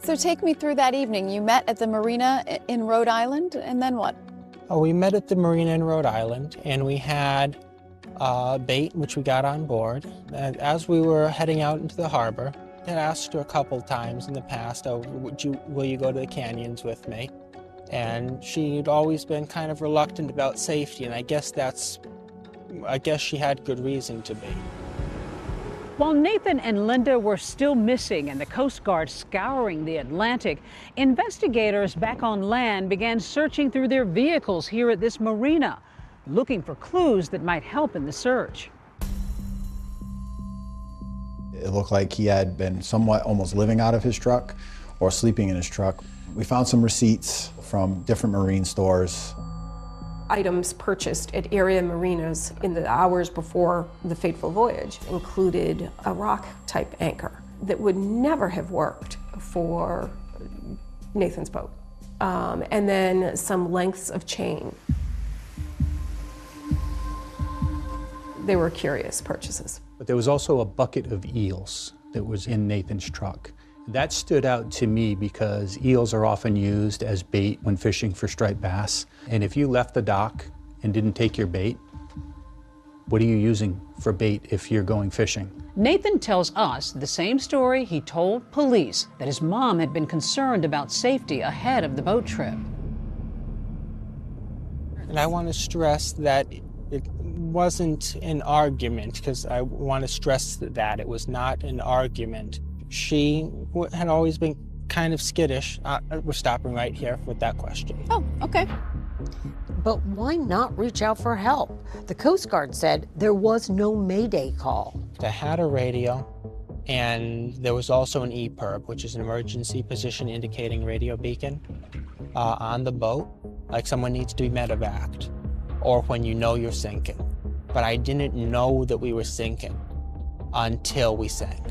So take me through that evening. You met at the marina in Rhode Island, and then what? We met at the marina in Rhode Island, and we had bait, which we got on board. And as we were heading out into the harbor, I had asked her a couple times in the past, will you go to the canyons with me? And she'd always been kind of reluctant about safety, and I guess she had good reason to be. While Nathan and Linda were still missing and the Coast Guard scouring the Atlantic, investigators back on land began searching through their vehicles here at this marina, looking for clues that might help in the search. It looked like he had been somewhat almost living out of his truck or sleeping in his truck. We found some receipts from different marine stores. items purchased at area marinas in the hours before the fateful voyage included a rock-type anchor that would never have worked for Nathan's boat, and then some lengths of chain. They were curious purchases. But there was also a bucket of eels that was in Nathan's truck. That stood out to me because eels are often used as bait when fishing for striped bass. And if you left the dock and didn't take your bait, what are you using for bait if you're going fishing? Nathan tells us the same story he told police, that his mom had been concerned about safety ahead of the boat trip. And I want to stress that it wasn't an argument, because I want to stress that it was not an argument. She had always been kind of skittish. We're stopping right here with that question. Oh, okay. But why not reach out for help? The Coast Guard said there was no Mayday call. I had a radio, and there was also an EPIRB, which is an emergency position indicating radio beacon, on the boat, like someone needs to be medevaced, or when you know you're sinking. But I didn't know that we were sinking until we sank.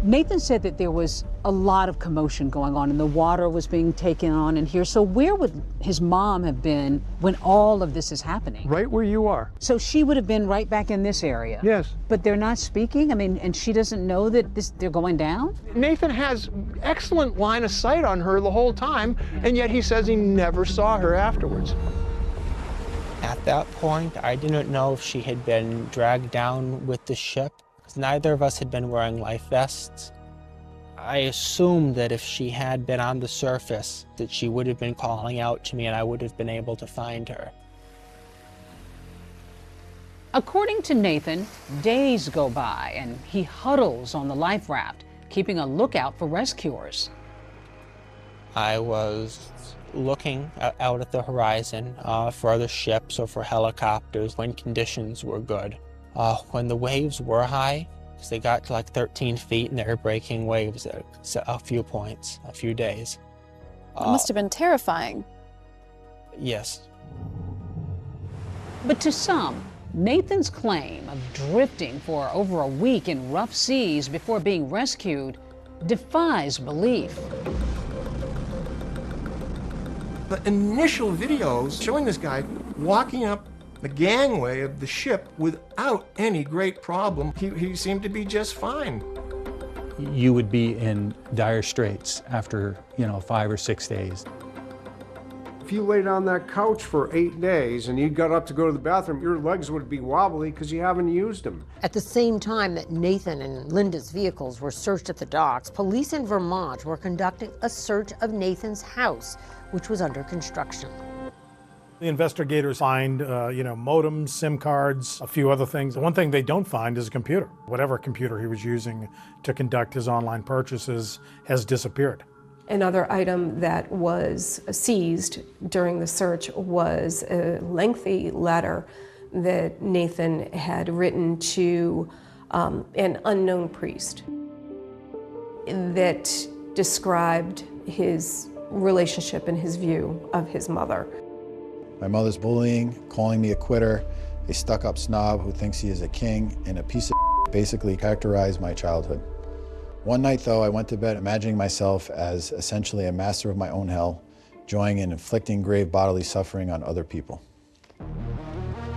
Nathan said that there was a lot of commotion going on and the water was being taken on in here. So where would his mom have been when all of this is happening? Right where you are. So she would have been right back in this area? Yes. But they're not speaking? I mean, and she doesn't know that they're going down? Nathan has excellent line of sight on her the whole time, and yet he says he never saw her afterwards. At that point, I didn't know if she had been dragged down with the ship, because neither of us had been wearing life vests. I assumed that if she had been on the surface, that she would have been calling out to me and I would have been able to find her. According to Nathan, days go by and he huddles on the life raft, keeping a lookout for rescuers. I was looking out at the horizon for other ships or for helicopters when conditions were good. When the waves were high, because they got to like 13 feet and they were breaking waves at a few points, a few days. It must have been terrifying. Yes. But to some, Nathan's claim of drifting for over a week in rough seas before being rescued defies belief. The initial videos showing this guy walking up the gangway of the ship without any great problem. He seemed to be just fine. You would be in dire straits after, 5 or 6 days. If you laid on that couch for 8 days and you got up to go to the bathroom, your legs would be wobbly because you haven't used them. At the same time that Nathan and Linda's vehicles were searched at the docks, police in Vermont were conducting a search of Nathan's house, which was under construction. The investigators find, modems, SIM cards, a few other things. The one thing they don't find is a computer. Whatever computer he was using to conduct his online purchases has disappeared. Another item that was seized during the search was a lengthy letter that Nathan had written to an unknown priest that described his relationship and his view of his mother. My mother's bullying, calling me a quitter, a stuck-up snob who thinks he is a king, and a piece of basically characterized my childhood. One night, though, I went to bed imagining myself as essentially a master of my own hell, joying in inflicting grave bodily suffering on other people.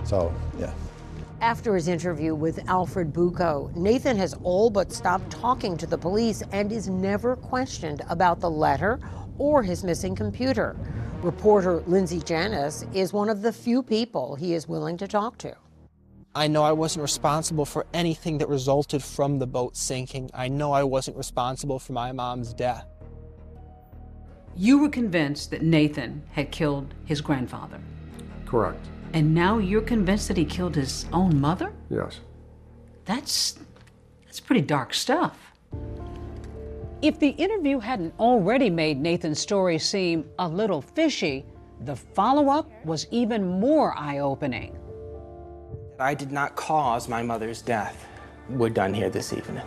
So, yeah. After his interview with Alfred Bucco, Nathan has all but stopped talking to the police and is never questioned about the letter or his missing computer. Reporter Lindsay Janis is one of the few people he is willing to talk to. I know I wasn't responsible for anything that resulted from the boat sinking. I know I wasn't responsible for my mom's death. You were convinced that Nathan had killed his grandfather. Correct. And now you're convinced that he killed his own mother? Yes. That's pretty dark stuff. If the interview hadn't already made Nathan's story seem a little fishy, the follow-up was even more eye-opening. I did not cause my mother's death. We're done here this evening.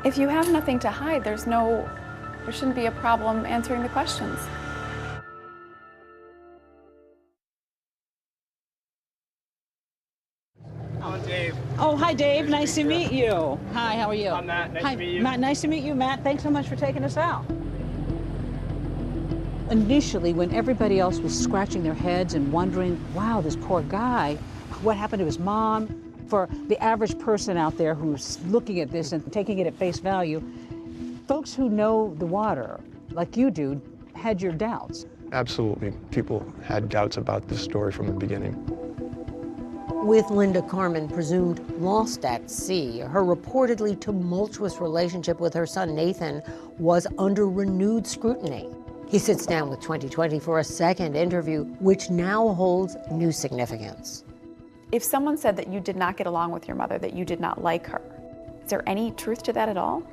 If you have nothing to hide, there shouldn't be a problem answering the questions. Oh, hi, Dave. Nice to meet you. Hi, how are you? I'm Matt. Nice hi, to meet you. Matt, nice to meet you, Matt. Thanks so much for taking us out. Initially, when everybody else was scratching their heads and wondering, wow, this poor guy, what happened to his mom? For the average person out there who's looking at this and taking it at face value, folks who know the water, like you do, had your doubts. Absolutely. People had doubts about this story from the beginning. With Linda Carmen presumed lost at sea, her reportedly tumultuous relationship with her son Nathan was under renewed scrutiny. He sits down with 2020 for a second interview, which now holds new significance. If someone said that you did not get along with your mother, that you did not like her, is there any truth to that at all?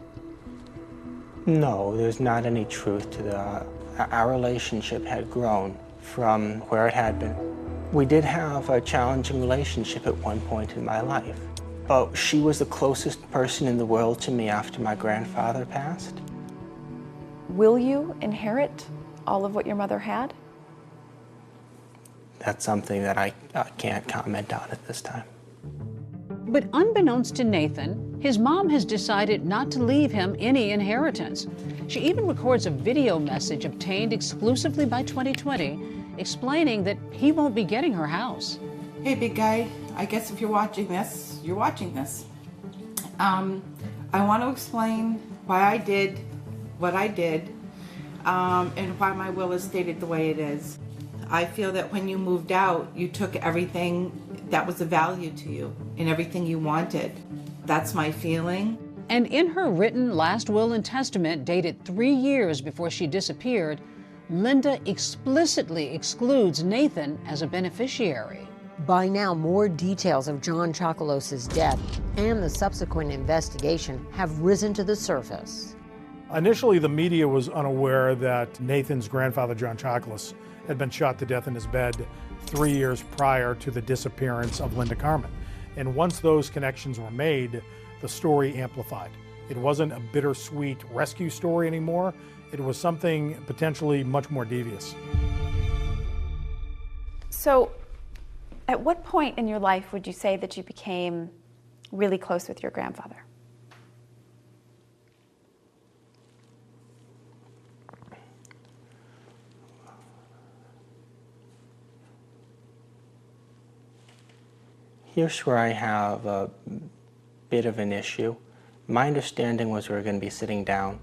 No, there's not any truth to that. Our relationship had grown from where it had been. We did have a challenging relationship at one point in my life, but she was the closest person in the world to me after my grandfather passed. Will you inherit all of what your mother had? That's something that I can't comment on at this time. But unbeknownst to Nathan, his mom has decided not to leave him any inheritance. She even records a video message obtained exclusively by 2020, explaining that he won't be getting her house. Hey, big guy, I guess if you're watching this, you're watching this. I want to explain why I did what I did, and why my will is stated the way it is. I feel that when you moved out, you took everything that was of value to you and everything you wanted. That's my feeling. And in her written last will and testament, dated 3 years before she disappeared, Linda explicitly excludes Nathan as a beneficiary. By now, more details of John Chocolos's death and the subsequent investigation have risen to the surface. Initially, the media was unaware that Nathan's grandfather, John Chocolos, had been shot to death in his bed 3 years prior to the disappearance of Linda Carmen. And once those connections were made, the story amplified. It wasn't a bittersweet rescue story anymore. It was something potentially much more devious. So, at what point in your life would you say that you became really close with your grandfather? Here's where I have a bit of an issue. My understanding was we were going to be sitting down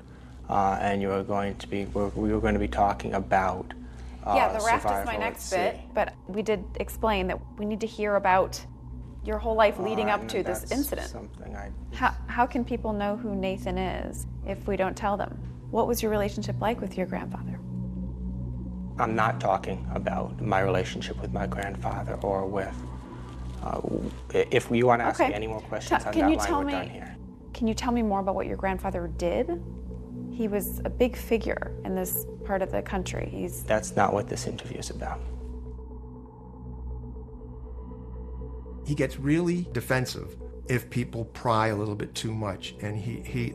and we were going to be talking about yeah, the raft is my survival next at bit, sea. but we did explain that we need to hear about your whole life leading up to this That's incident. Something How can people know who Nathan is if we don't tell them? What was your relationship like with your grandfather? I'm not talking about my relationship with my grandfather or with. If you want to ask me any more questions on that line, we're done here. Can you tell me more about what your grandfather did? He was a big figure in this part of the country. That's not what this interview is about. He gets really defensive if people pry a little bit too much. And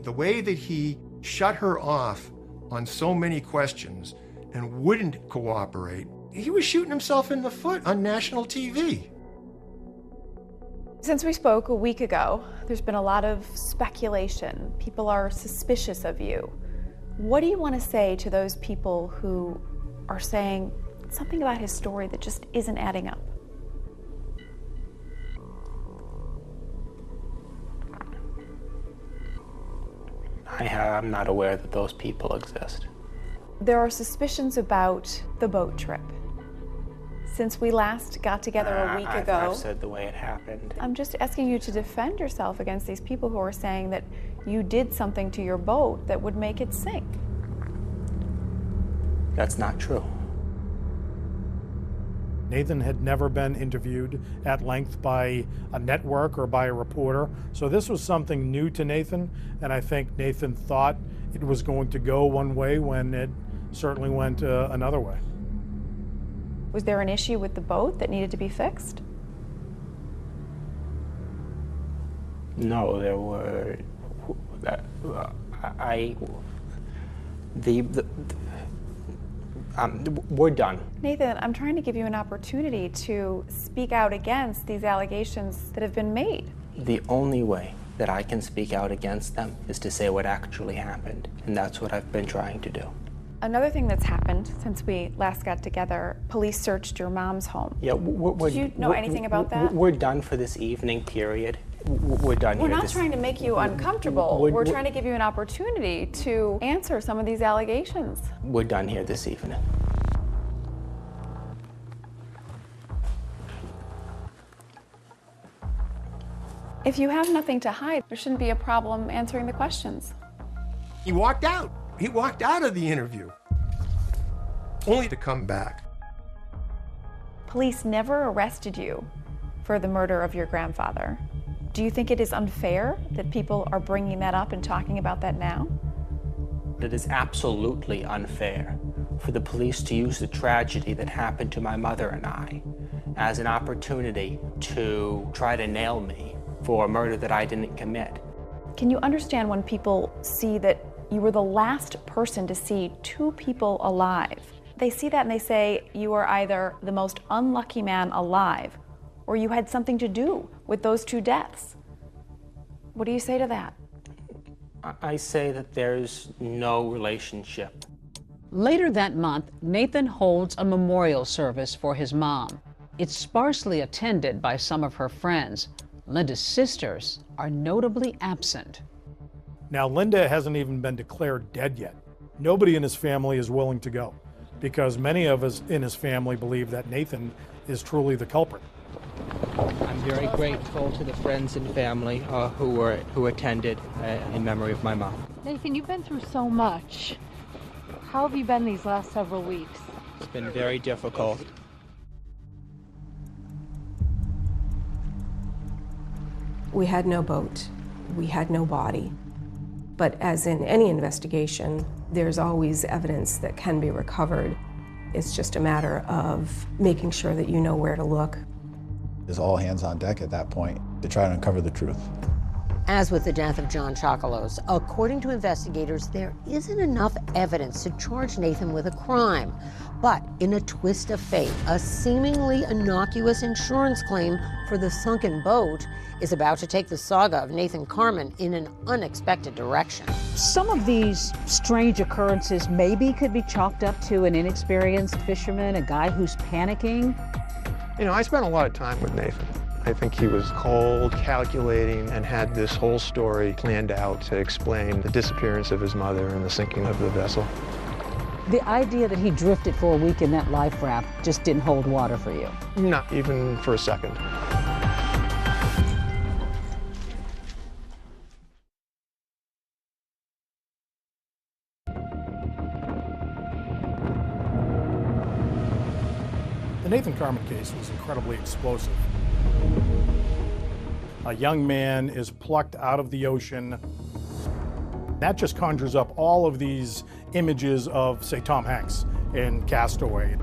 the way that he shut her off on so many questions and wouldn't cooperate, he was shooting himself in the foot on national TV. Since we spoke a week ago, there's been a lot of speculation. People are suspicious of you. What do you want to say to those people who are saying something about his story that just isn't adding up? I'm not aware that those people exist. There are suspicions about the boat trip. Since we last got together a week ago, I've said the way it happened. I'm just asking you to defend yourself against these people who are saying that you did something to your boat that would make it sink. That's not true. Nathan had never been interviewed at length by a network or by a reporter, so this was something new to Nathan, and I think Nathan thought it was going to go one way when it certainly went another way. Was there an issue with the boat that needed to be fixed? No, there were. We're done. Nathan, I'm trying to give you an opportunity to speak out against these allegations that have been made. The only way that I can speak out against them is to say what actually happened, and that's what I've been trying to do. Another thing that's happened since we last got together, police searched your mom's home. Yeah, Did you know anything about that? We're done for this evening period. We're done We're here. not trying to make you uncomfortable. We're trying to give you an opportunity to answer some of these allegations. We're done here this evening. If you have nothing to hide, there shouldn't be a problem answering the questions. He walked out. He walked out of the interview, only to come back. Police never arrested you for the murder of your grandfather. Do you think it is unfair that people are bringing that up and talking about that now? It is absolutely unfair for the police to use the tragedy that happened to my mother and I as an opportunity to try to nail me for a murder that I didn't commit. Can you understand when people see that you were the last person to see two people alive? They see that and they say you are either the most unlucky man alive or you had something to do with those two deaths. What do you say to that? I say that there's no relationship. Later that month, Nathan holds a memorial service for his mom. It's sparsely attended by some of her friends. Linda's sisters are notably absent. Now, Linda hasn't even been declared dead yet. Nobody in his family is willing to go because many of us in his family believe that Nathan is truly the culprit. I'm very grateful to the friends and family who attended in memory of my mom. Nathan, you've been through so much. How have you been these last several weeks? It's been very difficult. We had no boat. We had no body. But as in any investigation, there's always evidence that can be recovered. It's just a matter of making sure that you know where to look. There's all hands on deck at that point to try to uncover the truth. As with the death of John Chocolos, according to investigators, there isn't enough evidence to charge Nathan with a crime. But in a twist of fate, a seemingly innocuous insurance claim for the sunken boat is about to take the saga of Nathan Carman in an unexpected direction. Some of these strange occurrences maybe could be chalked up to an inexperienced fisherman, a guy who's panicking. You know, I spent a lot of time with Nathan. I think he was cold, calculating, and had this whole story planned out to explain the disappearance of his mother and the sinking of the vessel. The idea that he drifted for a week in that life raft just didn't hold water for you. Not even for a second. The Nathan Carman case was incredibly explosive. A young man is plucked out of the ocean. That just conjures up all of these images of, say, Tom Hanks in Castaway.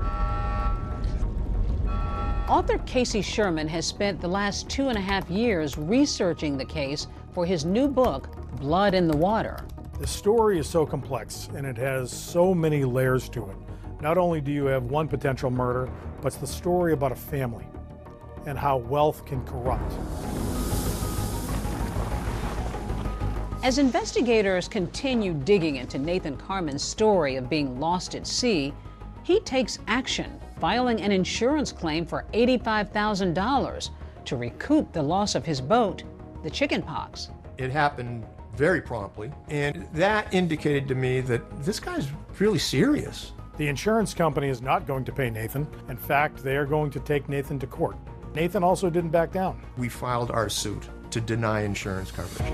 Author Casey Sherman has spent the last 2.5 years researching the case for his new book, Blood in the Water. The story is so complex and it has so many layers to it. Not only do you have one potential murder, but it's the story about a family and how wealth can corrupt. As investigators continue digging into Nathan Carman's story of being lost at sea, he takes action, filing an insurance claim for $85,000 to recoup the loss of his boat, the chickenpox. It happened very promptly, and that indicated to me that this guy's really serious. The insurance company is not going to pay Nathan. In fact, they are going to take Nathan to court. Nathan also didn't back down. We filed our suit to deny insurance coverage.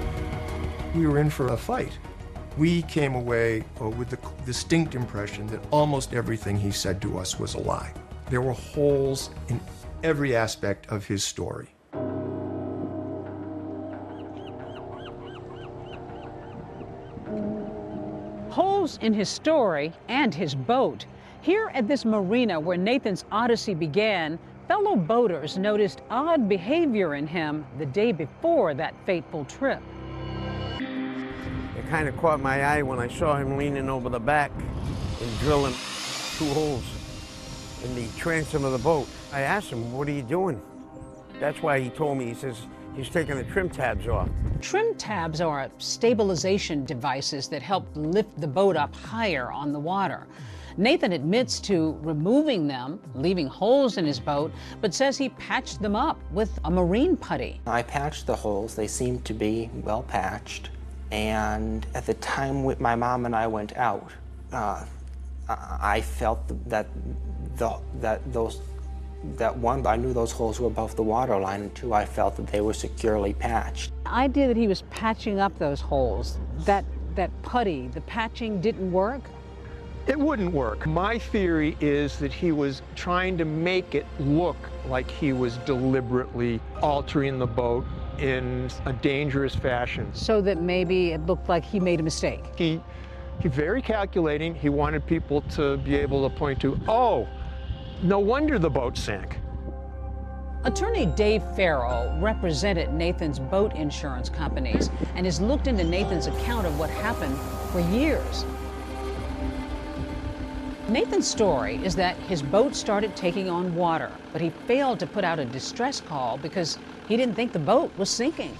We were in for a fight. We came away with the distinct impression that almost everything he said to us was a lie. There were holes in every aspect of his story. Holes in his story and his boat. Here at this marina where Nathan's odyssey began, fellow boaters noticed odd behavior in him the day before that fateful trip. It kind of caught my eye when I saw him leaning over the back and drilling 2 holes in the transom of the boat. I asked him, "What are you doing?" That's why he told me, he says, He's taking the trim tabs off. Trim tabs are stabilization devices that help lift the boat up higher on the water. Nathan admits to removing them, leaving holes in his boat, but says he patched them up with a marine putty. I patched the holes. They seemed to be well patched. And at the time my mom and I went out, I felt that one, I knew those holes were above the water line, and two, I felt that they were securely patched. The idea that he was patching up those holes, that putty, the patching didn't work? It wouldn't work. My theory is that he was trying to make it look like he was deliberately altering the boat in a dangerous fashion. So that maybe it looked like he made a mistake. He's very calculating. He wanted people to be able to point to, oh, no wonder the boat sank. Attorney Dave Farrow represented Nathan's boat insurance companies and has looked into Nathan's account of what happened for years. Nathan's story is that his boat started taking on water, but he failed to put out a distress call because he didn't think the boat was sinking.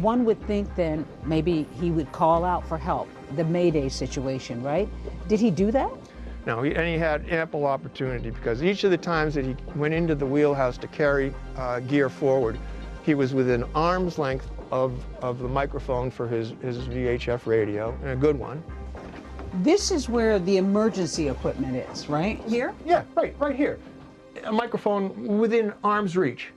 One would think then maybe he would call out for help, the Mayday situation, right? Did he do that? No, and he had ample opportunity because each of the times that he went into the wheelhouse to carry gear forward, he was within arm's length of the microphone for his VHF radio, and a good one. This is where the emergency equipment is, right? Here? Yeah, right here. A microphone within arm's reach.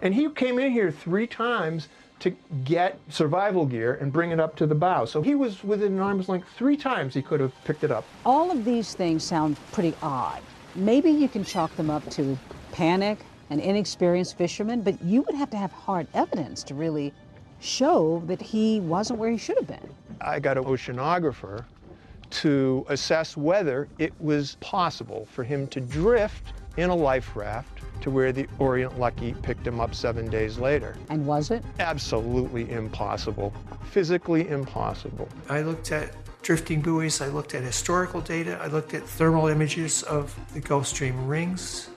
And he came in here 3 times to get survival gear and bring it up to the bow. So he was within an arm's length 3 times he could have picked it up. All of these things sound pretty odd. Maybe you can chalk them up to panic, an inexperienced fisherman, but you would have to have hard evidence to really show that he wasn't where he should have been. I got an oceanographer to assess whether it was possible for him to drift in a life raft to where the Orient Lucky picked him up 7 days later. And was it? Absolutely impossible. Physically impossible. I looked at drifting buoys, I looked at historical data, I looked at thermal images of the Gulf Stream rings.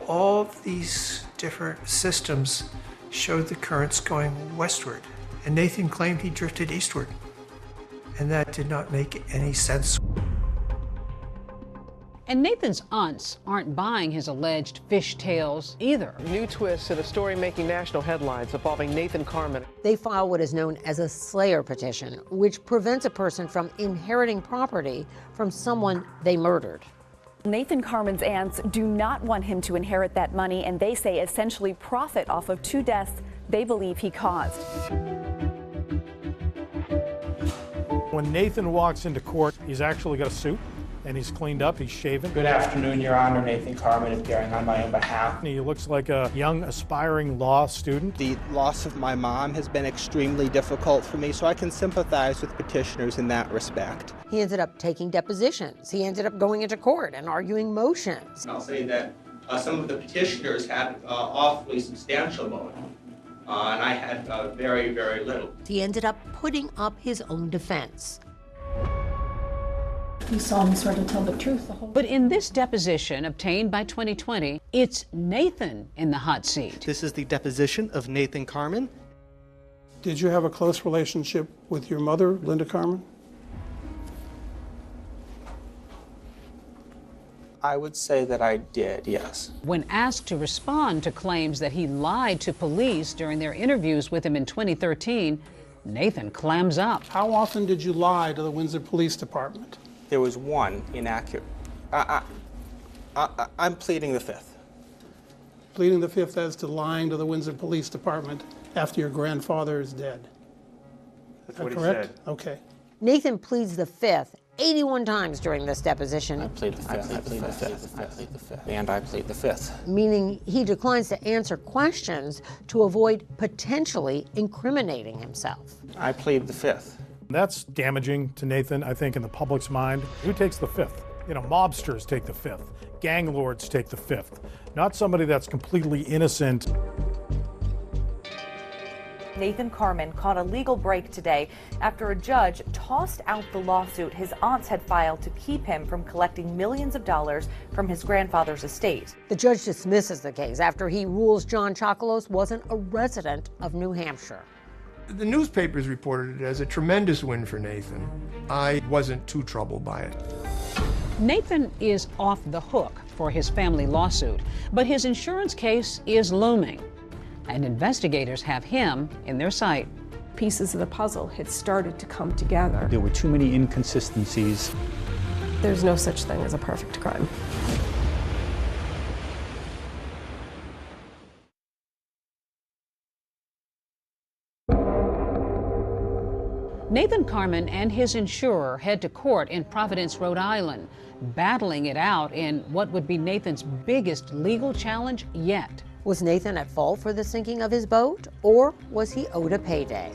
All of these different systems showed the currents going westward, and Nathan claimed he drifted eastward. And that did not make any sense. And Nathan's aunts aren't buying his alleged fish tales either. New twists in a story making national headlines involving Nathan Carmen. They file what is known as a Slayer petition, which prevents a person from inheriting property from someone they murdered. Nathan Carmen's aunts do not want him to inherit that money, and they say essentially profit off of 2 deaths they believe he caused. When Nathan walks into court, he's actually got a suit, and he's cleaned up, he's shaven. Good afternoon, Your Honor. Nathan Carmen appearing on my own behalf. He looks like a young, aspiring law student. The loss of my mom has been extremely difficult for me, so I can sympathize with petitioners in that respect. He ended up taking depositions. He ended up going into court and arguing motions. I'll say that some of the petitioners had awfully substantial motive. And I had very, very little. He ended up putting up his own defense. You saw me sort of tell the truth the whole But in this deposition obtained by 2020, it's Nathan in the hot seat. This is the deposition of Nathan Carmen. Did you have a close relationship with your mother, Linda Carmen? I would say that I did, yes. When asked to respond to claims that he lied to police during their interviews with him in 2013, Nathan clams up. How often did you lie to the Windsor Police Department? There was one inaccurate. I'm pleading the 5th. Pleading the 5th as to lying to the Windsor Police Department after your grandfather is dead. That's Is what that he correct? said. Okay. Nathan pleads the 5th 81 times during this deposition. I plead the 5th. I plead the 5th. I plead the 5th. And I plead the 5th. Meaning he declines to answer questions to avoid potentially incriminating himself. I plead the 5th. That's damaging to Nathan, I think, in the public's mind. Who takes the 5th? You know, mobsters take the 5th. Gang lords take the 5th. Not somebody that's completely innocent. Nathan Carman caught a legal break today after a judge tossed out the lawsuit his aunts had filed to keep him from collecting millions of dollars from his grandfather's estate. The judge dismisses the case after he rules John Chocolos wasn't a resident of New Hampshire. The newspapers reported it as a tremendous win for Nathan. I wasn't too troubled by it. Nathan is off the hook for his family lawsuit, but his insurance case is looming, and investigators have him in their sight. Pieces of the puzzle had started to come together. There were too many inconsistencies. There's no such thing as a perfect crime. Nathan Carman and his insurer head to court in Providence, Rhode Island, battling it out in what would be Nathan's biggest legal challenge yet. Was Nathan at fault for the sinking of his boat, or was he owed a payday?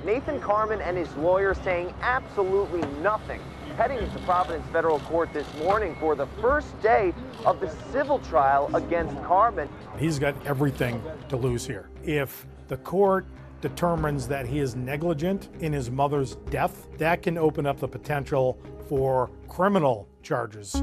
Nathan Carman and his lawyer saying absolutely nothing, heading to Providence Federal Court this morning for the first day of the civil trial against Carman. He's got everything to lose here. If the court determines that he is negligent in his mother's death, that can open up the potential for criminal charges.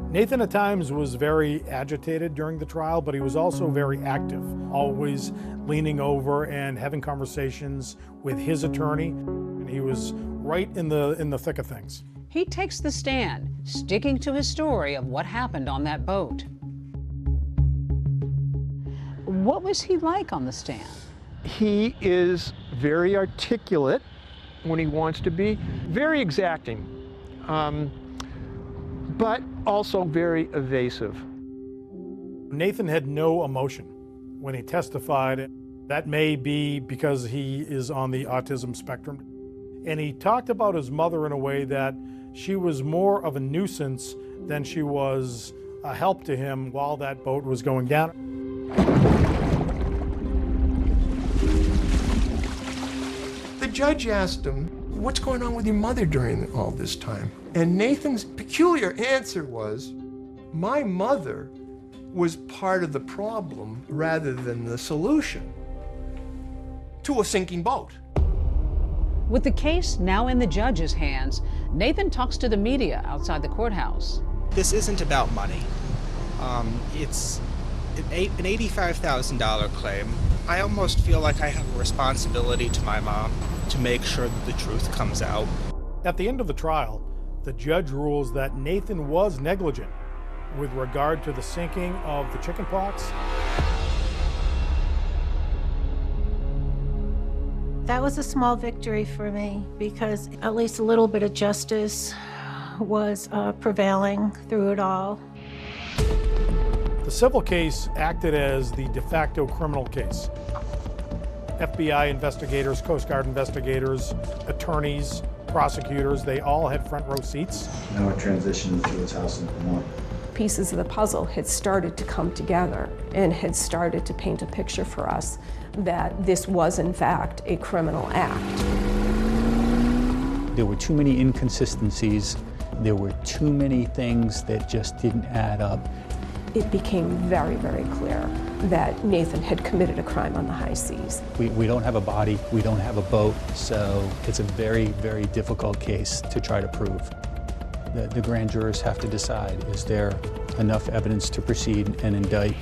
Nathan at times was very agitated during the trial, but he was also very active, always leaning over and having conversations with his attorney. And he was right in the thick of things. He takes the stand, sticking to his story of what happened on that boat. What was he like on the stand? He is very articulate when he wants to be, very exacting, but also very evasive. Nathan had no emotion when he testified. That may be because he is on the autism spectrum. And he talked about his mother in a way that she was more of a nuisance than she was a help to him while that boat was going down. The judge asked him, "What's going on with your mother during all this time?" And Nathan's peculiar answer was, "My mother was part of the problem rather than the solution to a sinking boat." With the case now in the judge's hands, Nathan talks to the media outside the courthouse. This isn't about money. It's an $85,000 claim. I almost feel like I have a responsibility to my mom to make sure that the truth comes out. At the end of the trial, the judge rules that Nathan was negligent with regard to the sinking of the chicken pox. That was a small victory for me because at least a little bit of justice was prevailing through it all. The civil case acted as the de facto criminal case. FBI investigators, Coast Guard investigators, attorneys, prosecutors, they all had front row seats. Now it transitioned to his house in Vermont. Pieces of the puzzle had started to come together and had started to paint a picture for us that this was in fact a criminal act. There were too many inconsistencies. There were too many things that just didn't add up. It became very, very clear that Nathan had committed a crime on the high seas. We don't have a body, we don't have a boat, so it's a very, very difficult case to try to prove. The grand jurors have to decide, is there enough evidence to proceed and indict?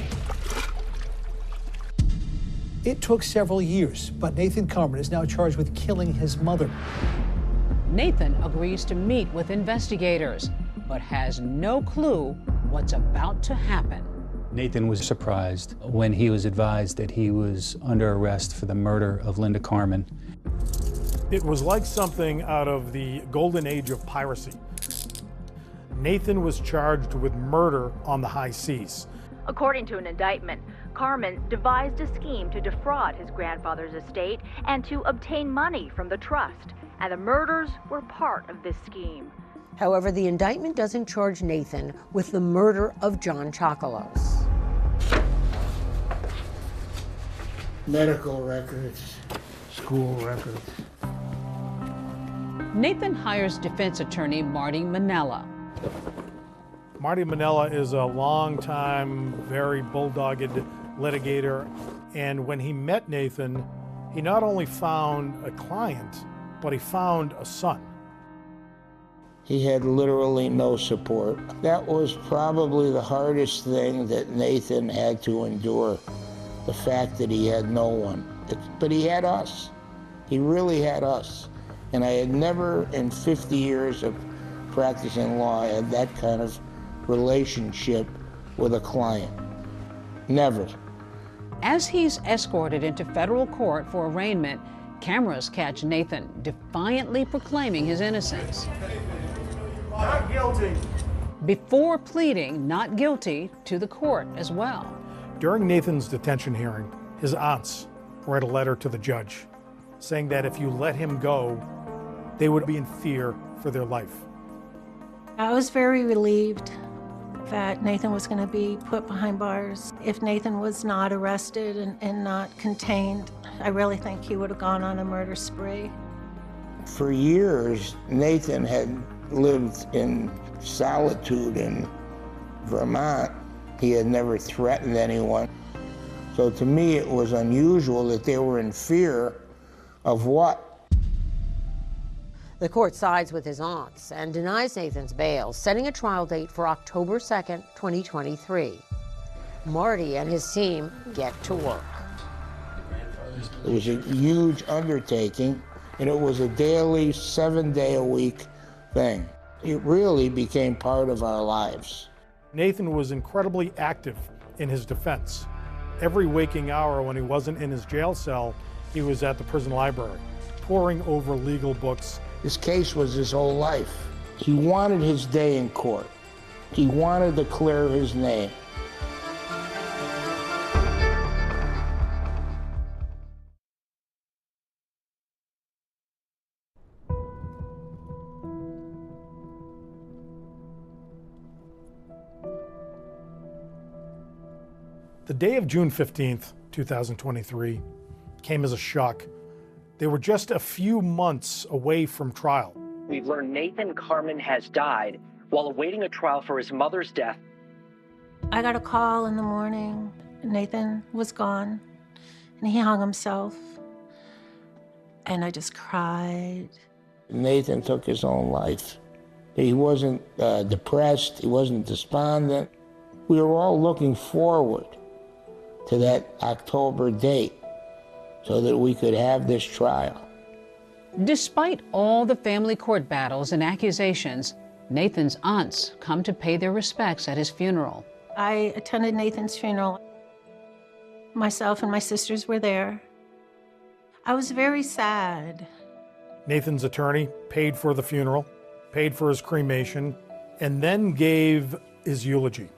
It took several years, but Nathan Carman is now charged with killing his mother. Nathan agrees to meet with investigators, but has no clue what's about to happen. Nathan was surprised when he was advised that he was under arrest for the murder of Linda Carman. It was like something out of the golden age of piracy. Nathan was charged with murder on the high seas. According to an indictment, Carman devised a scheme to defraud his grandfather's estate and to obtain money from the trust, and the murders were part of this scheme. However, the indictment doesn't charge Nathan with the murder of John Chocolos. Medical records, school records. Nathan hires defense attorney Marty Manella. Marty Manella is a long-time, very bulldogged litigator. And when he met Nathan, he not only found a client, but he found a son. He had literally no support. That was probably the hardest thing that Nathan had to endure, the fact that he had no one. But he had us. He really had us. And I had never in 50 years of practicing law had that kind of relationship with a client. Never. As he's escorted into federal court for arraignment, cameras catch Nathan defiantly proclaiming his innocence. Not guilty. Before pleading not guilty to the court as well. During Nathan's detention hearing, his aunts read a letter to the judge saying that if you let him go, they would be in fear for their life. I was very relieved that Nathan was going to be put behind bars. If Nathan was not arrested and not contained, I really think he would have gone on a murder spree. For years, Nathan had lived in solitude in Vermont. He had never threatened anyone. So to me, it was unusual that they were in fear of what? The court sides with his aunts and denies Nathan's bail, setting a trial date for October 2nd, 2023. Marty and his team get to work. It was a huge undertaking, and it was a daily, 7-day-a-week thing. It really became part of our lives. Nathan was incredibly active in his defense. Every waking hour when he wasn't in his jail cell, he was at the prison library, poring over legal books. This case was his whole life. He wanted his day in court. He wanted to clear his name. The day of June 15th, 2023, came as a shock. They were just a few months away from trial. We've learned Nathan Carman has died while awaiting a trial for his mother's death. I got a call in the morning. Nathan was gone, and he hung himself. And I just cried. Nathan took his own life. He wasn't depressed. He wasn't despondent. We were all looking forward to that October date so that we could have this trial. Despite all the family court battles and accusations, Nathan's aunts come to pay their respects at his funeral. I attended Nathan's funeral. Myself and my sisters were there. I was very sad. Nathan's attorney paid for the funeral, paid for his cremation, and then gave his eulogy.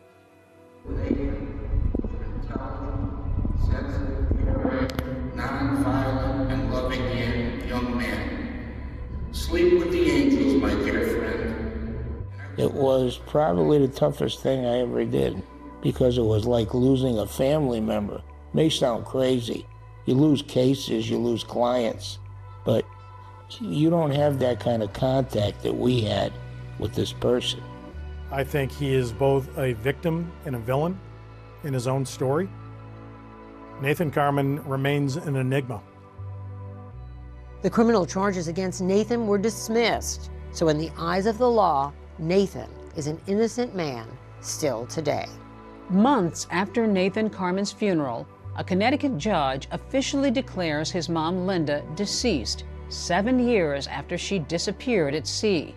Non-violent and loving young man. Sleep with the angels, my dear friend. It was probably the toughest thing I ever did because it was like losing a family member. It may sound crazy. You lose cases, you lose clients, but you don't have that kind of contact that we had with this person. I think he is both a victim and a villain in his own story. Nathan Carman remains an enigma. The criminal charges against Nathan were dismissed. So in the eyes of the law, Nathan is an innocent man still today. Months after Nathan Carman's funeral, a Connecticut judge officially declares his mom, Linda, deceased 7 years after she disappeared at sea.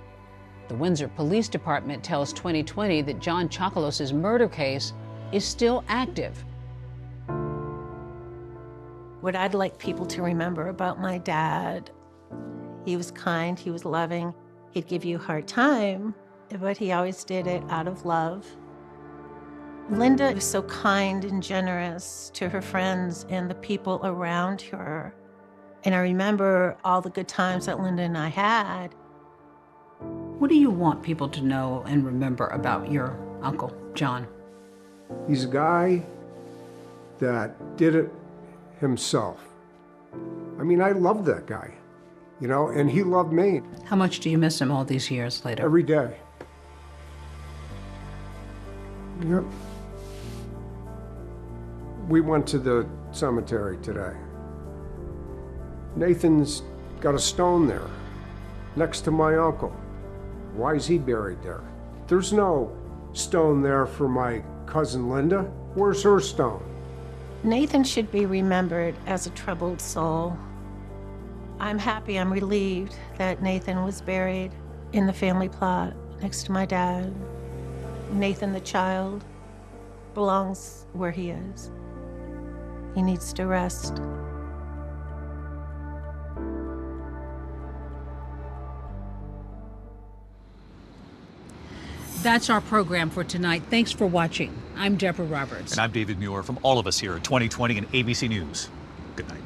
The Windsor Police Department tells 2020 that John Chocolos's murder case is still active. What I'd like people to remember about my dad, he was kind, he was loving. He'd give you a hard time, but he always did it out of love. Linda was so kind and generous to her friends and the people around her. And I remember all the good times that Linda and I had. What do you want people to know and remember about your uncle, John? He's a guy that did it himself. I mean, I loved that guy, you know, and he loved me. How much do you miss him all these years later? Every day. Yep. We went to the cemetery today. Nathan's got a stone there, next to my uncle. Why is he buried there? There's no stone there for my cousin Linda. Where's her stone? Nathan should be remembered as a troubled soul. I'm happy, I'm relieved that Nathan was buried in the family plot next to my dad. Nathan, the child, belongs where he is. He needs to rest. That's our program for tonight. Thanks for watching. I'm Deborah Roberts. And I'm David Muir from all of us here at 2020 and ABC News. Good night.